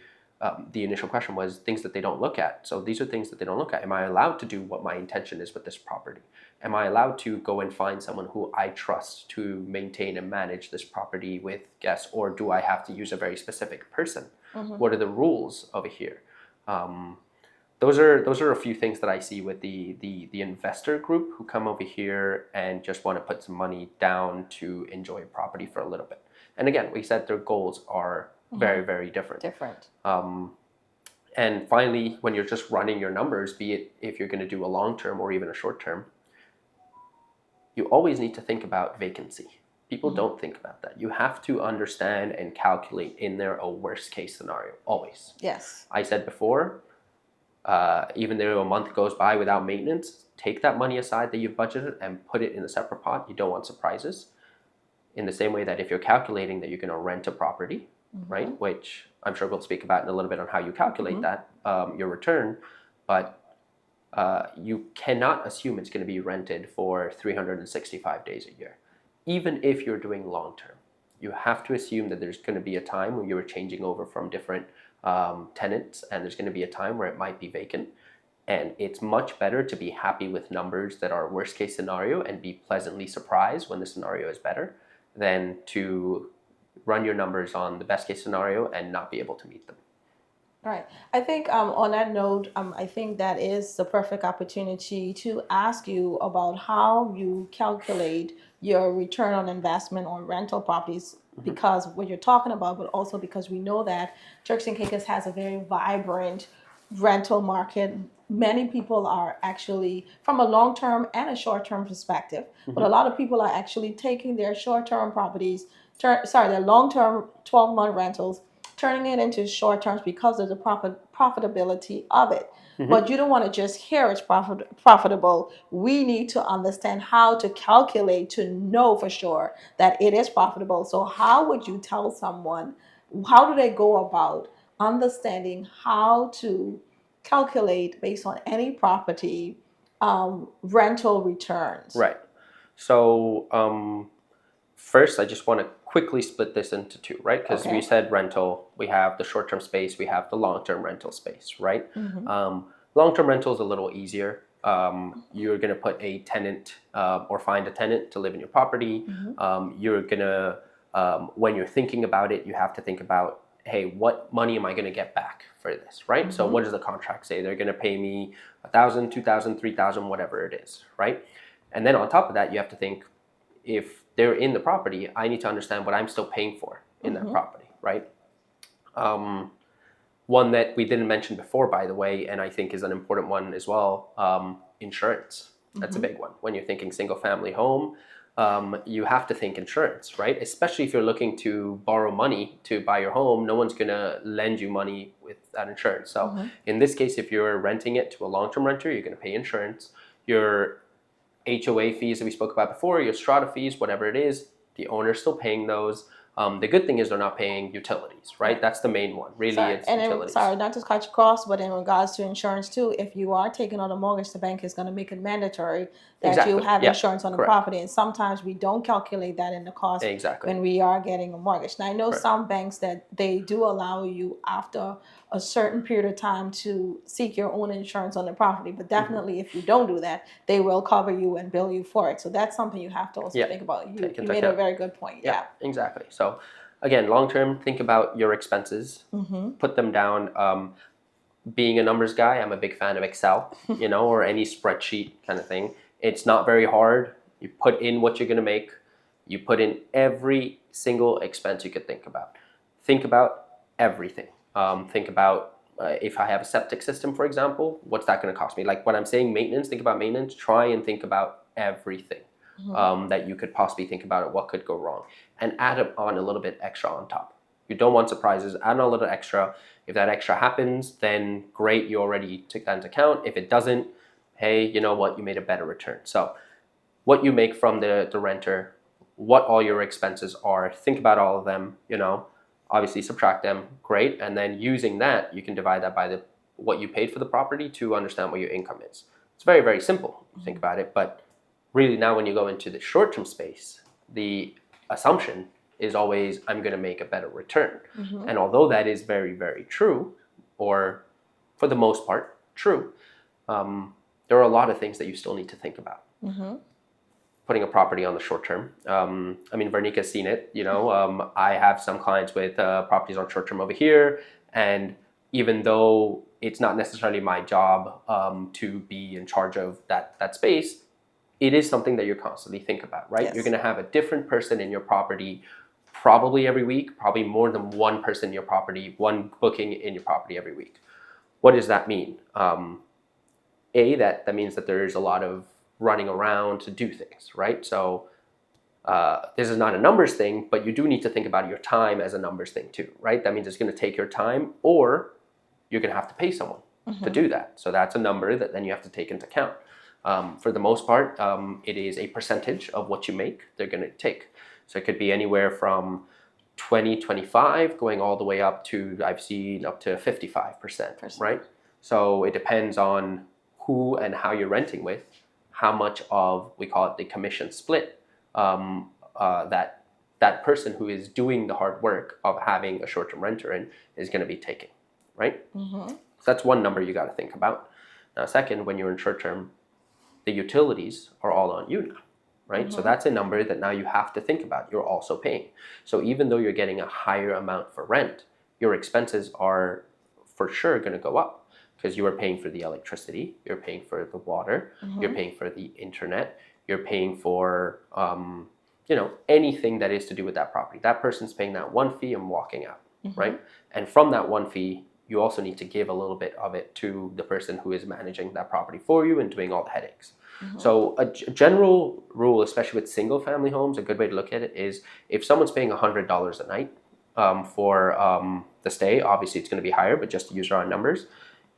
the initial question was things that they don't look at. So these are things that they don't look at. Am I allowed to do what my intention is with this property? Am I allowed to go and find someone who I trust to maintain and manage this property with guests? Or do I have to use a very specific person? What are the rules over here? Those are a few things that I see with the investor group who come over here and just want to put some money down to enjoy a property for a little bit. And again, we said their goals are very, very different. And finally, when you're just running your numbers, be it if you're going to do a long term or even a short term, you always need to think about vacancy. People don't think about that. You have to understand and calculate in there a worst case scenario, always. Yes. I said before, even though a month goes by without maintenance, take that money aside that you've budgeted and put it in a separate pot. You don't want surprises. In the same way that if you're calculating that you're going to rent a property, right? Which I'm sure we'll speak about in a little bit on how you calculate that, your return. But you cannot assume it's going to be rented for 365 days a year, even if you're doing long term. You have to assume that there's going to be a time when you're changing over from different tenants, and there's going to be a time where it might be vacant. And it's much better to be happy with numbers that are worst case scenario and be pleasantly surprised when the scenario is better than to run your numbers on the best case scenario and not be able to meet them. Right. I think on that note, I think that is the perfect opportunity to ask you about how you calculate your return on investment on rental properties, because what you're talking about, but also because we know that Turks and Caicos has a very vibrant rental market. Many people are actually, from a long-term and a short-term perspective, but a lot of people are actually taking their short-term properties, their long-term 12-month rentals, turning it into short terms because of the profitability of it. But you don't want to just hear it's profitable. We need to understand how to calculate to know for sure that it is profitable. So how would you tell someone, how do they go about understanding how to calculate based on any property rental returns? Right. So first, I just want to quickly split this into two, right? Because we said rental, we have the short-term space, we have the long-term rental space, right? Long-term rental is a little easier. You're going to put a tenant or find a tenant to live in your property. You're going to, when you're thinking about it, you have to think about, hey, what money am I going to get back for this, right? So what does the contract say? They're going to pay me $1,000, $2,000, $3,000, whatever it is, right? And then on top of that, you have to think, if they're in the property, I need to understand what I'm still paying for in that property, right? One that we didn't mention before, by the way, and I think is an important one as well, insurance. That's a big one. When you're thinking single family home, you have to think insurance, right? Especially if you're looking to borrow money to buy your home, no one's gonna lend you money with that insurance. So in this case, if you're renting it to a long-term renter, you're gonna pay insurance. Your HOA fees that we spoke about before, your strata fees, whatever it is, the owner's still paying those. The good thing is they're not paying utilities, right? That's the main one. Really, it's utilities. Sorry, not to cut you across, but in regards to insurance too, if you are taking on a mortgage, the bank is going to make it mandatory that you have insurance on the property. And sometimes we don't calculate that in the cost when we are getting a mortgage. Now, I know some banks that they do allow you after a certain period of time to seek your own insurance on the property, but definitely if you don't do that, they will cover you and bill you for it. So that's something you have to also think about. You made a very good point. Yeah, exactly. So again, long term, think about your expenses, put them down. Being a numbers guy, I'm a big fan of Excel, or any spreadsheet kind of thing. It's not very hard. You put in what you're going to make. You put in every single expense you could think about. Think about everything. Think about if I have a septic system, for example, what's that going to cost me? Like when I'm saying maintenance, think about maintenance. Try and think about everything that you could possibly think about, what could go wrong, and add on a little bit extra on top. You don't want surprises. Add on a little extra. If that extra happens, then great, you already took that into account. If it doesn't, hey, you know what? You made a better return. So what you make from the renter, what all your expenses are, think about all of them, obviously subtract them, great. And then using that, you can divide that by what you paid for the property to understand what your income is. It's very, very simple if you think about it. But really now when you go into the short-term space, the assumption is always, I'm going to make a better return. And although that is very, very true, or for the most part true, there are a lot of things that you still need to think about. Putting a property on the short term. I mean, Vernika's seen it, I have some clients with properties on short term over here. And even though it's not necessarily my job to be in charge of that space, it is something that you're constantly think about, right? You're going to have a different person in your property probably every week, probably more than one person in your property, one booking in your property every week. What does that mean? That means that there's a lot of running around to do things, right? So this is not a numbers thing, but you do need to think about your time as a numbers thing too, right? That means it's going to take your time, or you're going to have to pay someone to do that. So that's a number that then you have to take into account. For the most part, it is a percentage of what you make they're going to take. So it could be anywhere from 20, 25, going all the way up to, I've seen up to 55%, right? So it depends on who and how you're renting with, how much of, we call it the commission split, that person who is doing the hard work of having a short-term renter in is going to be taking, right? So that's one number you got to think about. Now, second, when you're in short-term, the utilities are all on you now, right? So that's a number that now you have to think about. You're also paying. So even though you're getting a higher amount for rent, your expenses are for sure going to go up because you are paying for the electricity, you're paying for the water, you're paying for the internet, you're paying for anything that is to do with that property. That person's paying that one fee and walking out, right? And from that one fee, you also need to give a little bit of it to the person who is managing that property for you and doing all the headaches. So a general rule, especially with single family homes, a good way to look at it is if someone's paying $100 a night for the stay, obviously it's going to be higher, but just to use round numbers.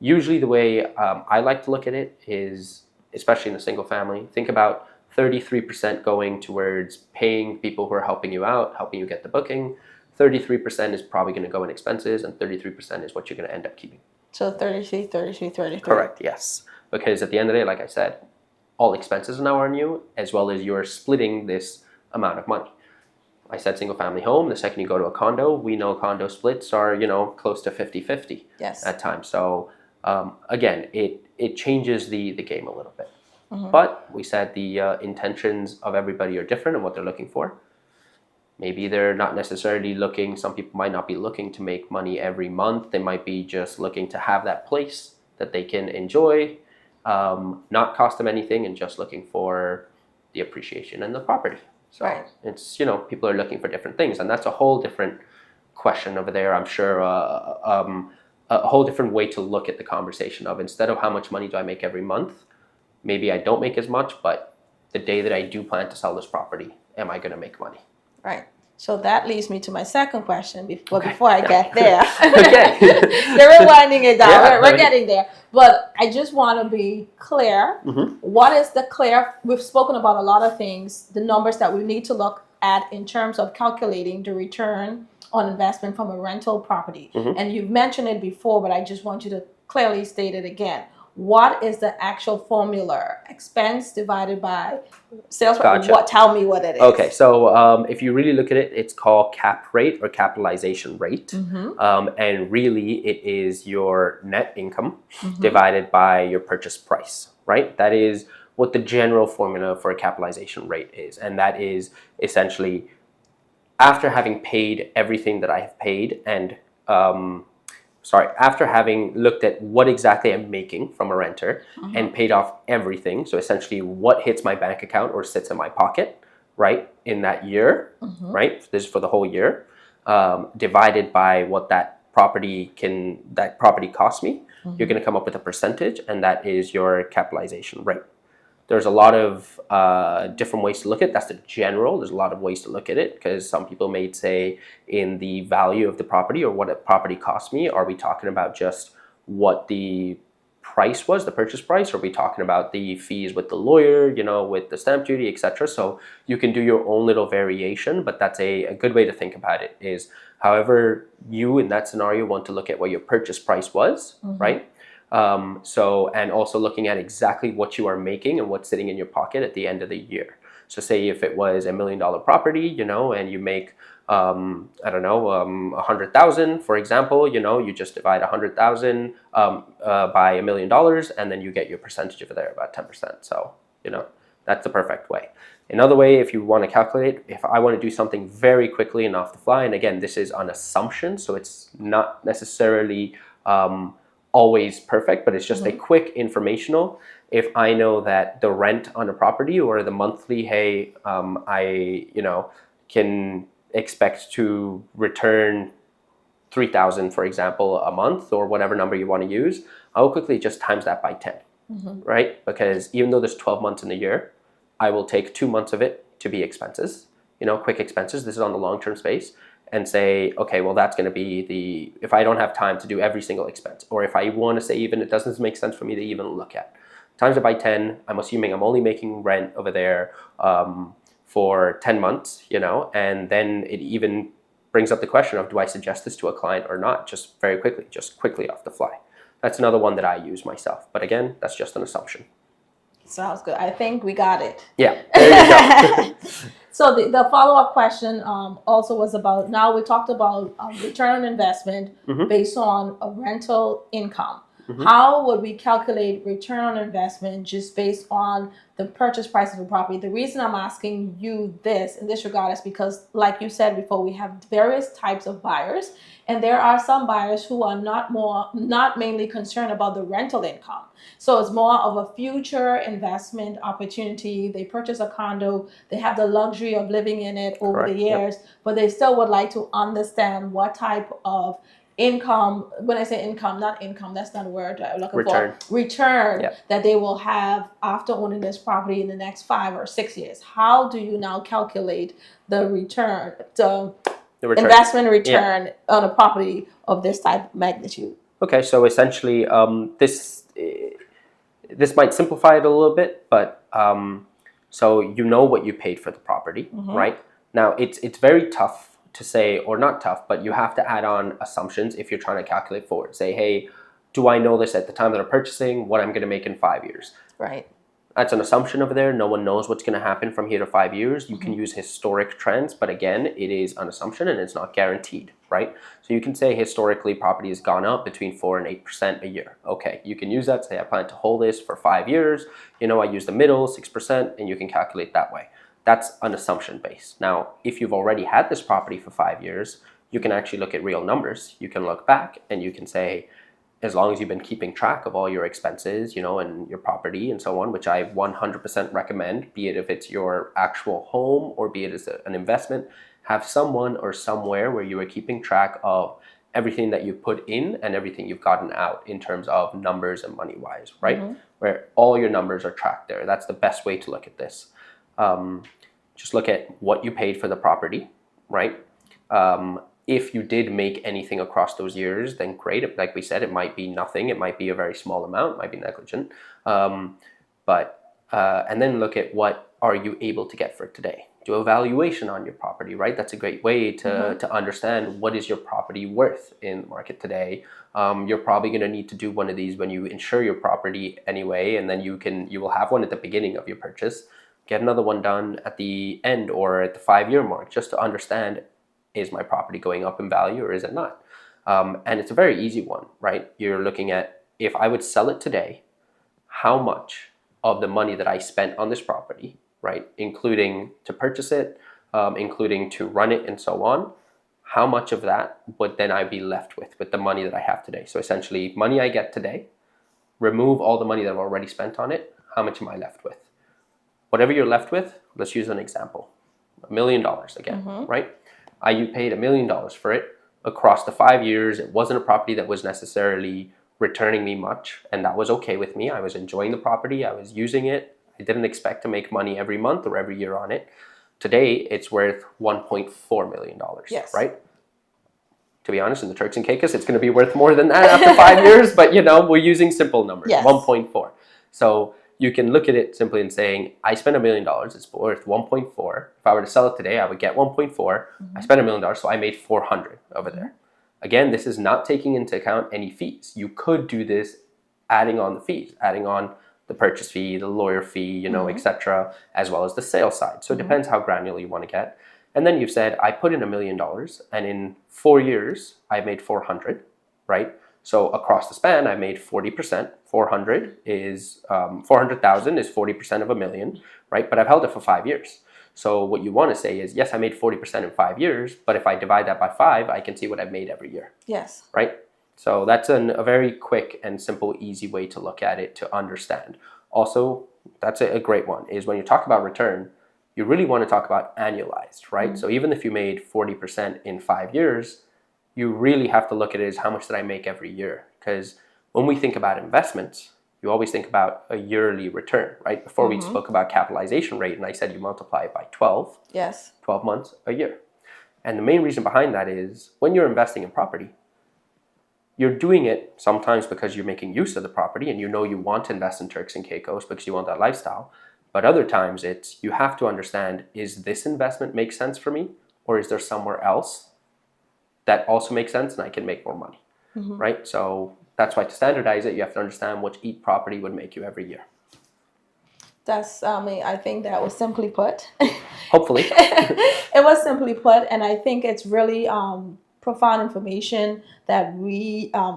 Usually the way I like to look at it is, especially in a single family, think about 33% going towards paying people who are helping you out, helping you get the booking. 33% is probably going to go in expenses, and 33% is what you're going to end up keeping. So 33, 33, 33. Correct, yes. Because at the end of the day, like I said, all expenses are now on you, as well as you're splitting this amount of money. I said single family home. The second you go to a condo, we know condo splits are, close to 50-50 at times. So again, it changes the game a little bit. But we said the intentions of everybody are different and what they're looking for. Maybe they're not necessarily looking, some people might not be looking to make money every month. They might be just looking to have that place that they can enjoy, not cost them anything, and just looking for the appreciation in the property. So it's, people are looking for different things, and that's a whole different question over there. I'm sure a whole different way to look at the conversation of, instead of how much money do I make every month, maybe I don't make as much, but the day that I do plan to sell this property, am I going to make money? Right. So that leads me to my second question before I get there. Okay. We're winding it down. Yeah, we're getting there. But I just want to be clear. What is the clear? We've spoken about a lot of things, the numbers that we need to look at in terms of calculating the return on investment from a rental property. And you've mentioned it before, but I just want you to clearly state it again. What is the actual formula? Expense divided by sales price? Gotcha. Tell me what it is. Okay, so if you really look at it, it's called cap rate or capitalization rate. And really it is your net income divided by your purchase price, right? That is what the general formula for a capitalization rate is. And that is essentially after having paid everything that I have paid and after having looked at what exactly I'm making from a renter and paid off everything, so essentially what hits my bank account or sits in my pocket, right, in that year, right, this is for the whole year, divided by what that property costs me, you're going to come up with a percentage, and that is your capitalization rate. There's a lot of different ways to look at it. That's the general. There's a lot of ways to look at it because some people may say in the value of the property or what a property cost me. Are we talking about just what the price was, the purchase price? Or are we talking about the fees with the lawyer, with the stamp duty, etc.? So you can do your own little variation, but that's a good way to think about it is however you in that scenario want to look at what your purchase price was, right? And also looking at exactly what you are making and what's sitting in your pocket at the end of the year. So say if it was $1 million property, and you make, 100,000, for example, you just divide 100,000 by $1 million, and then you get your percentage over there, about 10%. So, that's the perfect way. Another way, if you want to calculate, if I want to do something very quickly and off the fly, and again, this is an assumption, so it's not necessarily always perfect, but it's just a quick informational. If I know that the rent on a property or the monthly, I can expect to return $3,000, for example, a month or whatever number you want to use, I'll quickly just times that by 10, right? Because even though there's 12 months in the year, I will take 2 months of it to be expenses, quick expenses. This is on the long-term space. And say, okay, well, that's going to be if I don't have time to do every single expense, or if I want to say even it doesn't make sense for me to even look at. Times it by 10, I'm assuming I'm only making rent over there for 10 months, and then it even brings up the question of, do I suggest this to a client or not? Just very quickly, just quickly off the fly. That's another one that I use myself. But again, that's just an assumption. Sounds good. I think we got it. Yeah, there you go. So the follow-up question also was about, now we talked about return on investment based on a rental income. How would we calculate return on investment just based on the purchase price of a property? The reason I'm asking you this in this regard is because, like you said before, we have various types of buyers, and there are some buyers who are not mainly concerned about the rental income. So it's more of a future investment opportunity. They purchase a condo, they have the luxury of living in it over Correct. the years, but they still would like to understand what type of income, when I say income, not income, that's not a word I'm looking for. Return that they will have after owning this property in the next 5 or 6 years. How do you now calculate the return, the investment return on a property of this type of magnitude? Okay, so essentially, this might simplify it a little bit, but so you know what you paid for the property, right? Now, it's very tough to say, or not tough, but you have to add on assumptions if you're trying to calculate forward. Say, hey, do I know this at the time that I'm purchasing, what I'm going to make in 5 years? Right. That's an assumption over there. No one knows what's going to happen from here to 5 years. You can use historic trends, but again, it is an assumption and it's not guaranteed, right? So you can say historically property has gone up between 4 and 8% a year. Okay, you can use that. Say I plan to hold this for 5 years. You know, I use the middle, 6%, and you can calculate that way. That's an assumption base. Now, if you've already had this property for 5 years, you can actually look at real numbers. You can look back and you can say, as long as you've been keeping track of all your expenses, you know, and your property and so on, which I 100% recommend, be it if it's your actual home or be it as an investment, have someone or somewhere where you are keeping track of everything that you put in and everything you've gotten out in terms of numbers and money-wise, right? Where all your numbers are tracked there. That's the best way to look at this. Just look at what you paid for the property, right? If you did make anything across those years, then great. Like we said, it might be nothing. It might be a very small amount. It might be negligent. And then look at what are you able to get for today. Do a valuation on your property, right? That's a great way to understand what is your property worth in the market today. You're probably going to need to do one of these when you insure your property anyway, and then you will have one at the beginning of your purchase. Get another one done at the end or at the 5-year mark, just to understand, is my property going up in value or is it not? And it's a very easy one, right? You're looking at, if I would sell it today, how much of the money that I spent on this property, right, including to purchase it, including to run it and so on, how much of that would then I be left with the money that I have today? So essentially, money I get today, remove all the money that I've already spent on it, how much am I left with? Whatever you're left with, let's use an example. $1 million again, right? You paid $1 million for it across the 5 years. It wasn't a property that was necessarily returning me much, and that was okay with me. I was enjoying the property. I was using it. I didn't expect to make money every month or every year on it. Today, it's worth $1.4 million, right? To be honest, in the Turks and Caicos, it's going to be worth more than that after 5 years, but you know, we're using simple numbers, 1.4. So you can look at it simply and saying, I spent $1 million, it's worth 1.4. If I were to sell it today, I would get 1.4. I spent $1 million, so I made 400 over there. Again, this is not taking into account any fees. You could do this adding on the fees, adding on the purchase fee, the lawyer fee, you know, etc., as well as the sales side. So it depends how granular you want to get. And then you've said, I put in $1 million, and in 4 years, I made 400, right? So across the span, I made 40%. 400 is 400,000 is 40% of $1 million, right? But I've held it for 5 years. So what you want to say is, yes, I made 40% in 5 years, but if I divide that by 5, I can see what I've made every year. Yes. Right? So that's a very quick and simple, easy way to look at it, to understand. Also, that's a great one, is when you talk about return, you really want to talk about annualized, right? So even if you made 40% in 5 years, you really have to look at it as how much did I make every year? Because when we think about investments, you always think about a yearly return, right? Before we spoke about capitalization rate, and I said you multiply it by 12. Yes. 12 months, a year. And the main reason behind that is when you're investing in property, you're doing it sometimes because you're making use of the property and you know you want to invest in Turks and Caicos because you want that lifestyle. But other times it's, you have to understand, is this investment make sense for me? Or is there somewhere else that also makes sense and I can make more money, right? So that's why to standardize it, you have to understand what each property would make you every year. That's, I mean, I think that was simply put. Hopefully. It was simply put, and I think it's really profound information that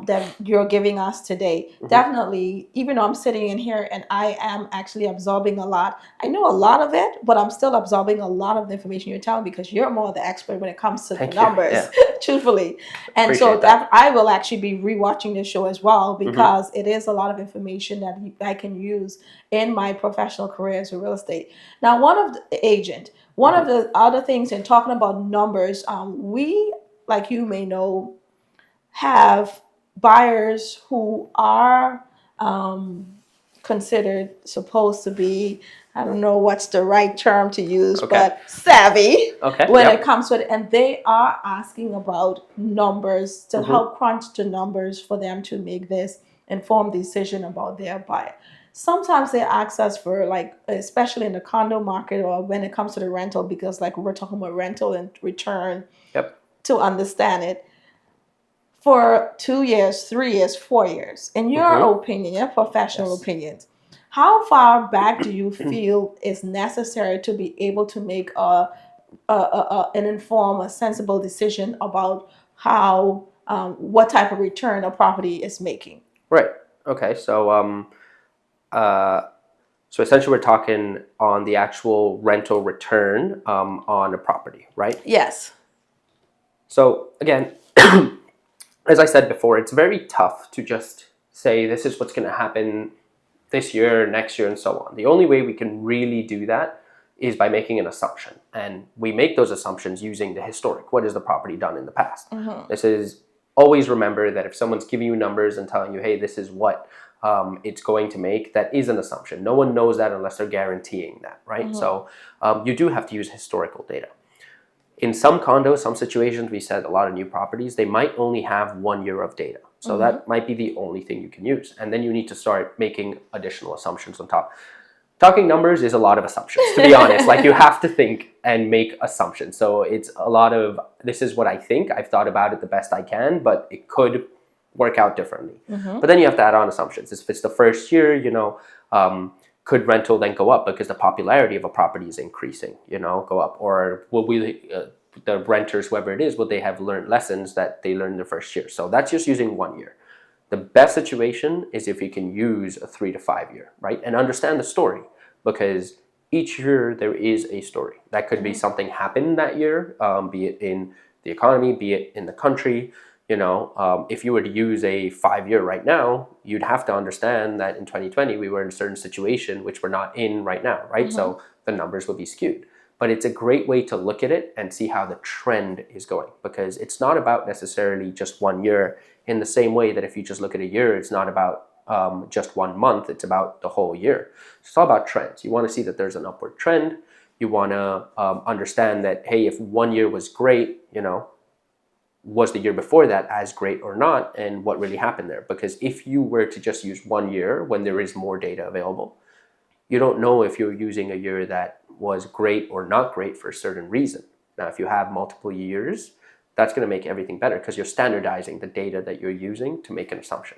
that you're giving us today. Definitely, even though I'm sitting in here and I am actually absorbing a lot, I know a lot of it, but I'm still absorbing a lot of the information you're telling because you're more the expert when it comes to Thank the you. numbers, Yeah. truthfully. And Appreciate so that. I will actually be rewatching this show as well because it is a lot of information that I can use in my professional career as a real estate. Now, one of the other things in talking about numbers, we, like you may know, have buyers who are considered supposed to be, I don't know what's the right term to use, but savvy when it comes to it. And they are asking about numbers to help crunch the numbers for them to make this informed decision about their buy. Sometimes they ask us for, like, especially in the condo market or when it comes to the rental, because like we're talking about rental and return, to understand it for 2 years, 3 years, 4 years. In your opinion, your professional opinions, how far back do you feel is necessary to be able to make an informed, a sensible decision about how what type of return a property is making? Right. Okay. So essentially, we're talking on the actual rental return on a property, right? Yes. So again, as I said before, it's very tough to just say this is what's going to happen this year, next year, and so on. The only way we can really do that is by making an assumption. And we make those assumptions using the historic. What has the property done in the past? This is, always remember that if someone's giving you numbers and telling you, hey, this is what it's going to make, that is an assumption. No one knows that unless they're guaranteeing that, right? So you do have to use historical data. In some condos, some situations, we said a lot of new properties, they might only have 1 year of data. So that might be the only thing you can use. And then you need to start making additional assumptions on top. Talking numbers is a lot of assumptions, to be honest. Like, you have to think and make assumptions. So it's a lot of, this is what I think, I've thought about it the best I can, but it could work out differently. But then you have to add on assumptions. If it's the first year, could rental then go up because the popularity of a property is increasing, go up? Or will the renters, whoever it is, will they have learned lessons that they learned the first year? So that's just using 1 year. The best situation is if you can use a 3 to 5 year, right? And understand the story, because each year there is a story. That could be something happened that year, be it in the economy, be it in the country. If you were to use a 5 year right now, you'd have to understand that in 2020 we were in a certain situation which we're not in right now, right? So the numbers will be skewed. But it's a great way to look at it and see how the trend is going, because it's not about necessarily just 1 year, in the same way that if you just look at a year, it's not about just 1 month, it's about the whole year. It's all about trends. You want to see that there's an upward trend. You want to understand that, hey, if 1 year was great, was the year before that as great or not, and what really happened there? Because if you were to just use 1 year when there is more data available, you don't know if you're using a year that was great or not great for a certain reason. Now, if you have multiple years, that's going to make everything better because you're standardizing the data that you're using to make an assumption.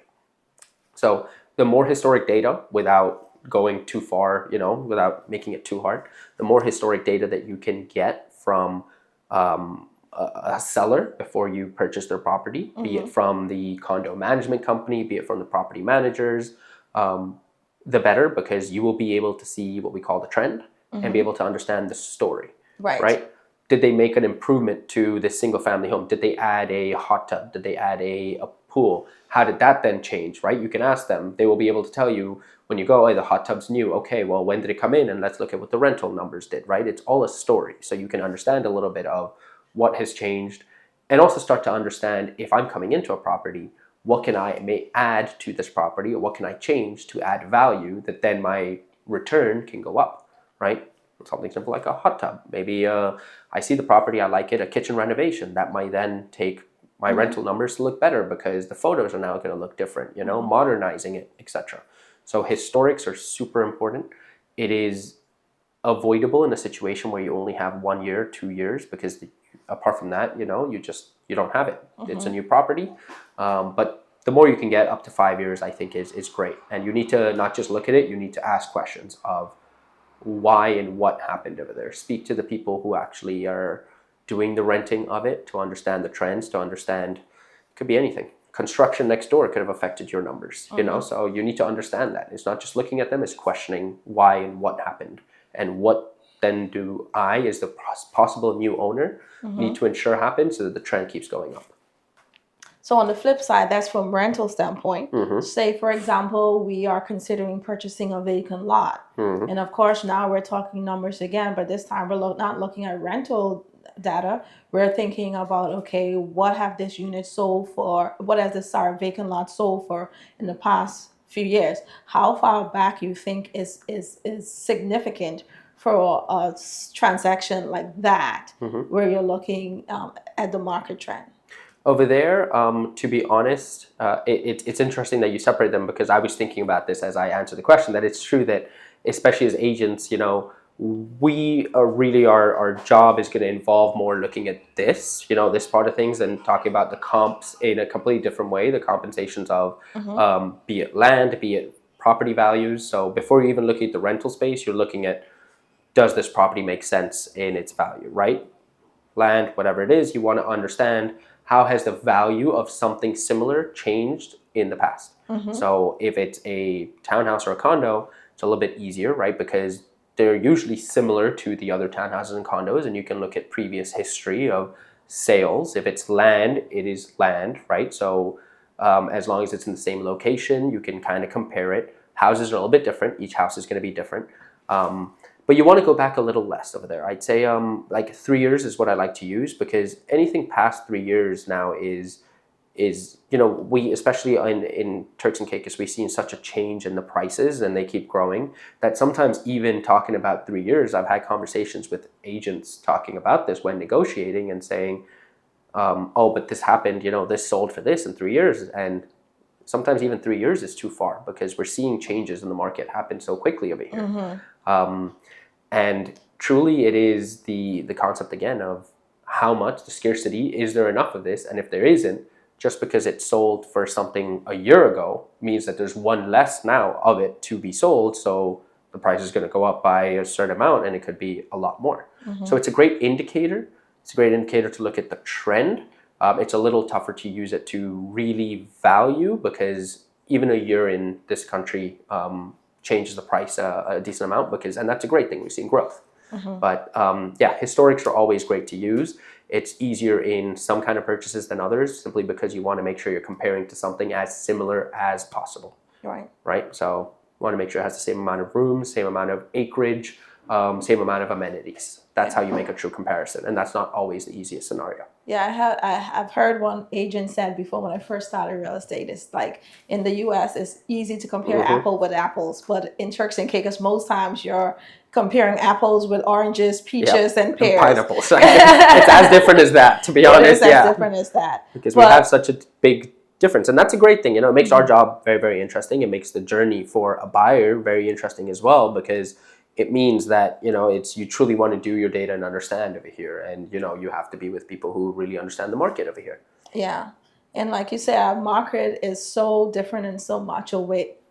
So the more historic data, without going too far, without making it too hard, the more historic data that you can get from a seller before you purchase their property, be it from the condo management company, be it from the property managers, the better, because you will be able to see what we call the trend and be able to understand the story, right? Did they make an improvement to this single family home? Did they add a hot tub? Did they add a pool? How did that then change, right? You can ask them. They will be able to tell you when you go, oh, the hot tub's new. Okay, well, when did it come in? And let's look at what the rental numbers did, right? It's all a story. So you can understand a little bit of what has changed, and also start to understand, if I'm coming into a property, what can I add to this property, or what can I change to add value that then my return can go up, right? Something simple like a hot tub. Maybe I see the property, I like it, a kitchen renovation. That might then take my rental numbers to look better because the photos are now going to look different, modernizing it, etc. So historics are super important. It is avoidable in a situation where you only have 1 year, 2 years, because apart from that, you you don't have it. It's a new property. But the more you can get, up to 5 years, I think is great. And you need to not just look at it, you need to ask questions of why and what happened over there. Speak to the people who actually are doing the renting of it to understand the trends, to understand, it could be anything. Construction next door could have affected your numbers, you know, so you need to understand that. It's not just looking at them, it's questioning why and what happened. And what then do I, as the possible new owner, need to ensure happens so that the trend keeps going up. So on the flip side, that's from rental standpoint. Say, for example, we are considering purchasing a vacant lot. And of course, now we're talking numbers again, but this time we're not looking at rental data. We're thinking about, okay, what have this unit sold for? What has this vacant lot sold for in the past few years? How far back you think is significant for a transaction like that, where you're looking at the market trend? Over there, to be honest, it's interesting that you separate them, because I was thinking about this as I answered the question, that it's true that, especially as agents, you know, we are really, our job is going to involve more looking at this, you know, this part of things, and talking about the comps in a completely different way, the compensations of be it land, be it property values. So before you even look at the rental space, you're looking at, does this property make sense in its value, right? Land, whatever it is, you want to understand, how has the value of something similar changed in the past? So if it's a townhouse or a condo, it's a little bit easier, right? Because they're usually similar to the other townhouses and condos, and you can look at previous history of sales. If it's land, it is land, right? So as long as it's in the same location, you can kind of compare it. Houses are a little bit different. Each house is going to be different. But you want to go back a little less over there. I'd say like 3 years is what I like to use, because anything past 3 years now is you know, we, especially in Turks and Caicos, we've seen such a change in the prices, and they keep growing, that sometimes even talking about 3 years, I've had conversations with agents talking about this when negotiating and saying, oh, but this happened, you know, this sold for this in 3 years. And sometimes even 3 years is too far, because we're seeing changes in the market happen so quickly over here. And truly, it is the concept again of how much, the scarcity, is there enough of this? And if there isn't, just because it sold for something a year ago means that there's one less now of it to be sold. So the price is going to go up by a certain amount, and it could be a lot more. So it's a great indicator. It's a great indicator to look at the trend. It's a little tougher to use it to really value, because even a year in this country changes the price a decent amount, and that's a great thing. We've seen growth. But yeah, historics are always great to use. It's easier in some kind of purchases than others, simply because you want to make sure you're comparing to something as similar as possible. Right? So you want to make sure it has the same amount of rooms, same amount of acreage, same amount of amenities. That's how you make a true comparison, and that's not always the easiest scenario. Yeah, I've heard one agent said before, when I first started real estate, it's like in the U.S. it's easy to compare apple with apples, but in Turks and Caicos most times you're comparing apples with oranges, peaches, and pears. And pineapples. It's as different as that, to be honest. It is as different as that. Because we have such a big difference, and that's a great thing. You know, it makes our job very, very interesting. It makes the journey for a buyer very interesting as well, because it means that, you know, you truly want to do your data and understand over here, and you know, you have to be with people who really understand the market over here. Yeah, and like you said, our market is so different in so much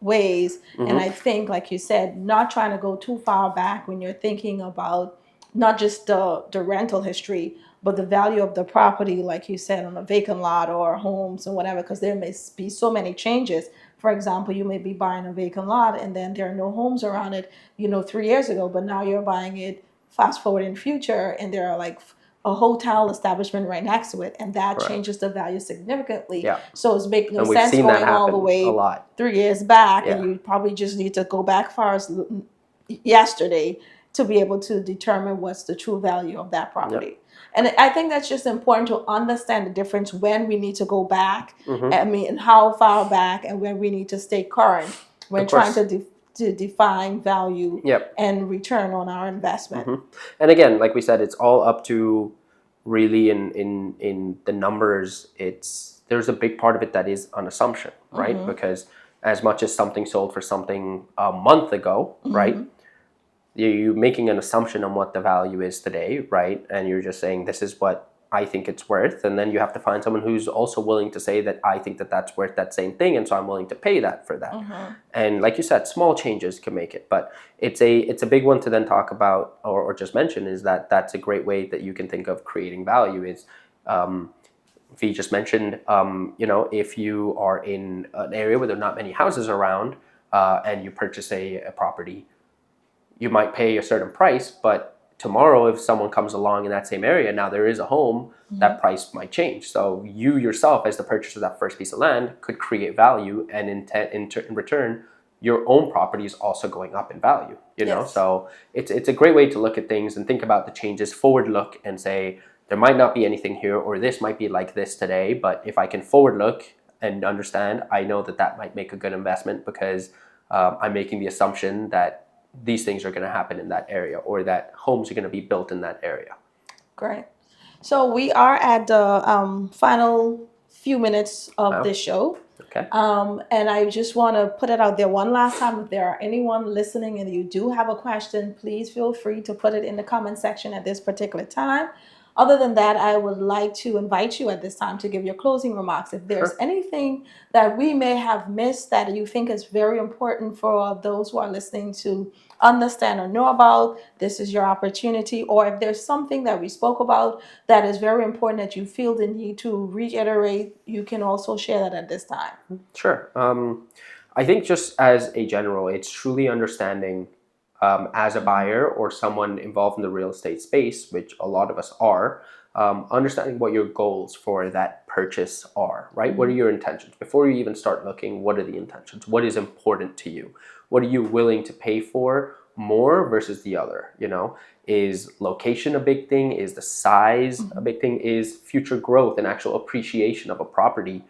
ways, and I think, like you said, not trying to go too far back when you're thinking about not just the rental history, but the value of the property, like you said, on a vacant lot or homes and whatever, because there may be so many changes. For example, you may be buying a vacant lot and then there are no homes around it, you know, 3 years ago, but now you're buying it fast forward in future, and there are like a hotel establishment right next to it, and that changes the value significantly. So it's making no sense going all the way 3 years back, and you probably just need to go back far as yesterday to be able to determine what's the true value of that property. And I think that's just important to understand the difference when we need to go back, I mean, how far back, and when we need to stay current when trying to define value and return on our investment. And again, like we said, it's all up to really in the numbers. There's a big part of it that is an assumption, right? Because as much as something sold for something a month ago, right? You're making an assumption on what the value is today, right? And you're just saying, this is what I think it's worth, and then you have to find someone who's also willing to say that I think that that's worth that same thing, and so I'm willing to pay that for that. And like you said, small changes can make it, but it's a big one to then talk about or just mention is that that's a great way that you can think of creating value is. V just mentioned, if you are in an area where there are not many houses around and you purchase a property, you might pay a certain price, but tomorrow if someone comes along in that same area, now there is a home, that price might change. So you yourself, as the purchaser of that first piece of land, could create value, and in return, your own property is also going up in value. So it's a great way to look at things and think about the changes, forward look, and say, there might not be anything here, or this might be like this today, but if I can forward look and understand, I know that that might make a good investment because I'm making the assumption that these things are going to happen in that area, or that homes are going to be built in that area. Great. So we are at the final few minutes of this show. Okay. And I just want to put it out there one last time. If there are anyone listening and you do have a question, please feel free to put it in the comment section at this particular time. Other than that, I would like to invite you at this time to give your closing remarks. If there's anything that we may have missed that you think is very important for those who are listening to understand or know about, this is your opportunity. Or if there's something that we spoke about that is very important that you feel the need to reiterate, you can also share that at this time. Sure. I think just as a general, it's truly understanding as a buyer or someone involved in the real estate space, which a lot of us are, understanding what your goals for that purchase are, right? What are your intentions? Before you even start looking, what are the intentions? What is important to you? What are you willing to pay for more versus the other? Is location a big thing? Is the size a big thing? Is future growth and actual appreciation of a property,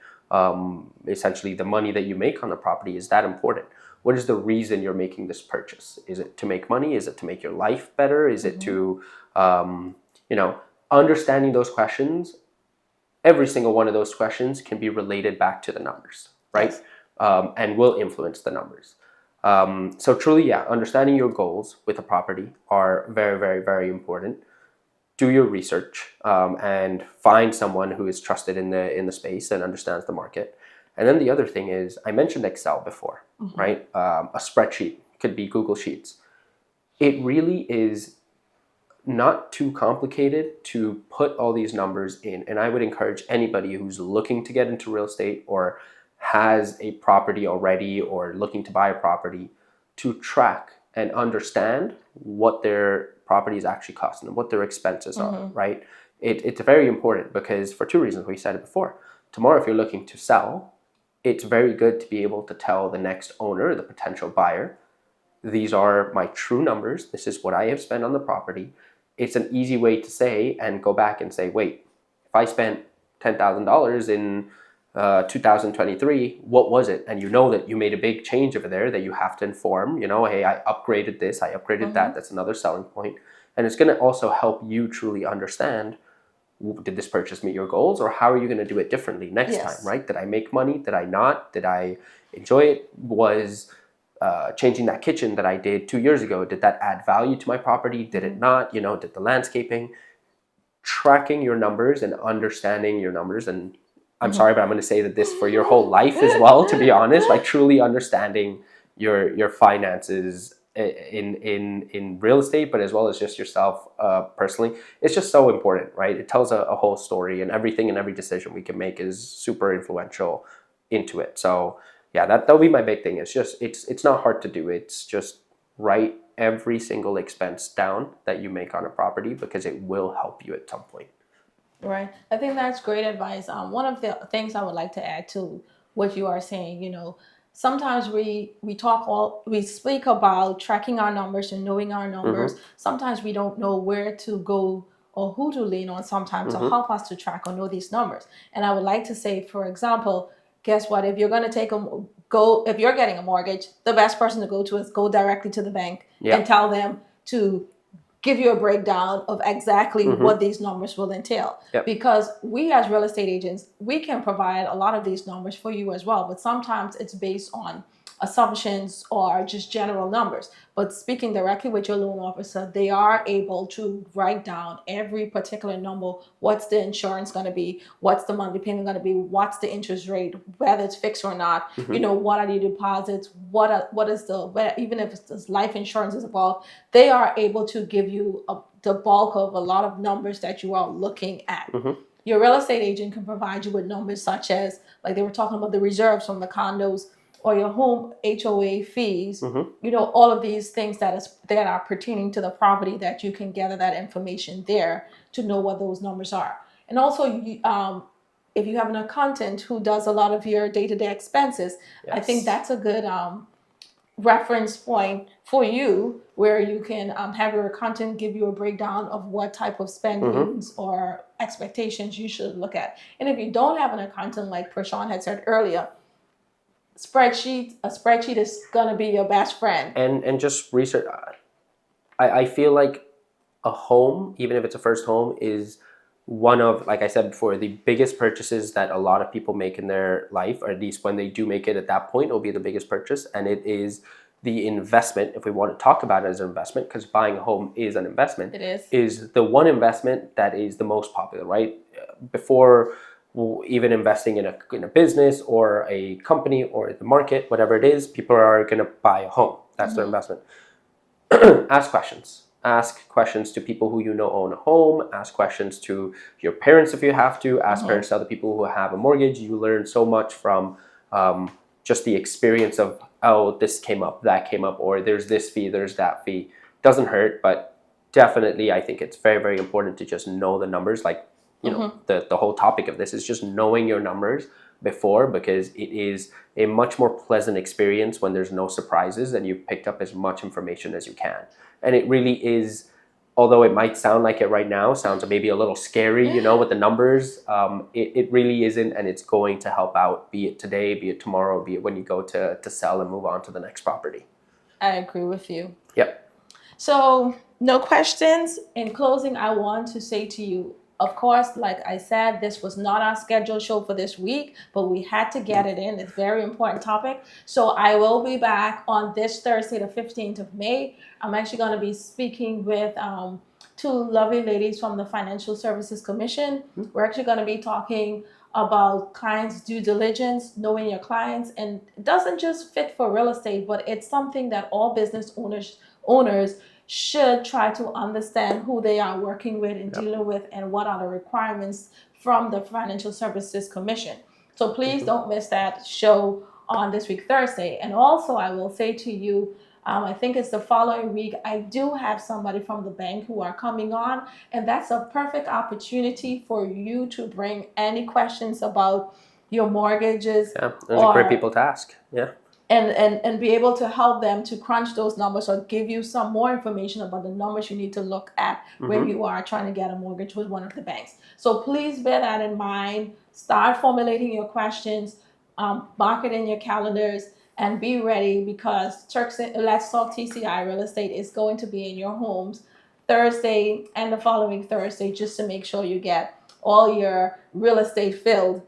essentially the money that you make on the property, is that important? What is the reason you're making this purchase? Is it to make money? Is it to make your life better? Is it to, understanding those questions? Every single one of those questions can be related back to the numbers, right? Yes. And will influence the numbers. So truly, understanding your goals with a property are very, very, very important. Do your research and find someone who is trusted in the space and understands the market. And then the other thing is, I mentioned Excel before, right? A spreadsheet could be Google Sheets. It really is not too complicated to put all these numbers in. And I would encourage anybody who's looking to get into real estate or has a property already or looking to buy a property to track and understand what their property is actually costing them, what their expenses are, right? It's very important because for two reasons. We said it before. Tomorrow, if you're looking to sell, it's very good to be able to tell the next owner, the potential buyer, these are my true numbers. This is what I have spent on the property. It's an easy way to say and go back and say, wait, if I spent $10,000 in 2023, what was it? And you know that you made a big change over there that you have to inform, hey, I upgraded this, I upgraded that. That's another selling point. And it's going to also help you truly understand, did this purchase meet your goals, or how are you going to do it differently next time, right? Did I make money? Did I not? Did I enjoy it? Was changing that kitchen that I did 2 years ago, did that add value to my property? Did it not? Did the landscaping? Tracking your numbers and understanding your numbers. And I'm sorry, but I'm going to say that this for your whole life as well, to be honest, like truly understanding your finances in real estate, but as well as just yourself personally. It's just so important, right? It tells a whole story, and everything and every decision we can make is super influential into it. So yeah, that'll be my big thing. It's just, it's not hard to do. It's just write every single expense down that you make on a property because it will help you at some point. Right. I think that's great advice. One of the things I would like to add to what you are saying, sometimes we speak about tracking our numbers and knowing our numbers. Sometimes we don't know where to go or who to lean on sometimes to help us to track or know these numbers. And I would like to say, for example, guess what? If you're going to if you're getting a mortgage, the best person to go to is go directly to the bank and tell them to give you a breakdown of exactly what these numbers will entail. Because we as real estate agents, we can provide a lot of these numbers for you as well. But sometimes it's based on assumptions or just general numbers. But speaking directly with your loan officer, they are able to write down every particular number. What's the insurance going to be? What's the monthly payment going to be? What's the interest rate? Whether it's fixed or not? What are the deposits? Even if it's life insurance is involved, they are able to give you the bulk of a lot of numbers that you are looking at. Your real estate agent can provide you with numbers such as, like they were talking about, the reserves from the condos or your home HOA fees, all of these things that are pertaining to the property, that you can gather that information there to know what those numbers are. And also, if you have an accountant who does a lot of your day-to-day expenses, I think that's a good reference point for you, where you can have your accountant give you a breakdown of what type of spendings or expectations you should look at. And if you don't have an accountant, like Prashant had said earlier, a spreadsheet is gonna be your best friend. And just research. I feel like a home, even if it's a first home, is one of, like I said before, the biggest purchases that a lot of people make in their life, or at least when they do make it at that point, it'll be the biggest purchase. And it is the investment, if we want to talk about it as an investment, because buying a home is an investment. It is the one investment that is the most popular, right? Before even investing in a business or a company or the market, whatever it is, people are going to buy a home. That's their investment. Ask questions. Ask questions to people who own a home. Ask questions to your parents if you have to. Ask parents to other people who have a mortgage. You learn so much from just the experience of, oh, this came up, that came up, or there's this fee, there's that fee. Doesn't hurt, but definitely I think it's very, very important to just know the numbers. Like, the whole topic of this is just knowing your numbers before, because it is a much more pleasant experience when there's no surprises and you've picked up as much information as you can. And it really is, although it might sound like it right now, sounds maybe a little scary, with the numbers, it really isn't, and it's going to help out, be it today, be it tomorrow, be it when you go to sell and move on to the next property. I agree with you. Yep. So, no questions. In closing, I want to say to you, of course, like I said, this was not our scheduled show for this week, but we had to get it in. It's a very important topic. So I will be back on this Thursday, the 15th of May. I'm actually going to be speaking with two lovely ladies from the Financial Services Commission. We're actually going to be talking about clients' due diligence, knowing your clients. And it doesn't just fit for real estate, but it's something that all business owners should try to understand who they are working with and dealing with, and what are the requirements from the Financial Services Commission. So please don't miss that show on this week, Thursday. And also, I will say to you, I think it's the following week, I do have somebody from the bank who are coming on, and that's a perfect opportunity for you to bring any questions about your mortgages. Yeah, those are great people to ask. Yeah. And be able to help them to crunch those numbers, or give you some more information about the numbers you need to look at when you are trying to get a mortgage with one of the banks. So please bear that in mind. Start formulating your questions, mark it in your calendars, and be ready, because Let's Talk TCI Real Estate is going to be in your homes Thursday and the following Thursday, just to make sure you get all your real estate filled.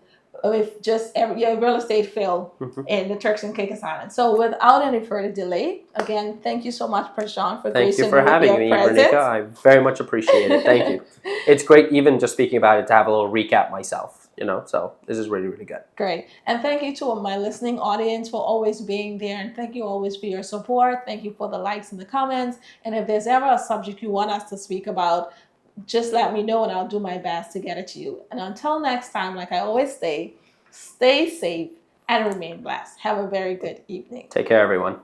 With just your real estate fill in the Turks and Caicos Islands. So without any further delay, again, thank you so much, Prashant, for gracing me with your presence. Thank you for having me, Renika. I very much appreciate it. Thank you. It's great, even just speaking about it, to have a little recap myself, so this is really, really good. Great. And thank you to my listening audience for always being there, and thank you always for your support. Thank you for the likes and the comments. And if there's ever a subject you want us to speak about, just let me know and I'll do my best to get it to you. And until next time, like I always say, stay safe and remain blessed. Have a very good evening. Take care, everyone.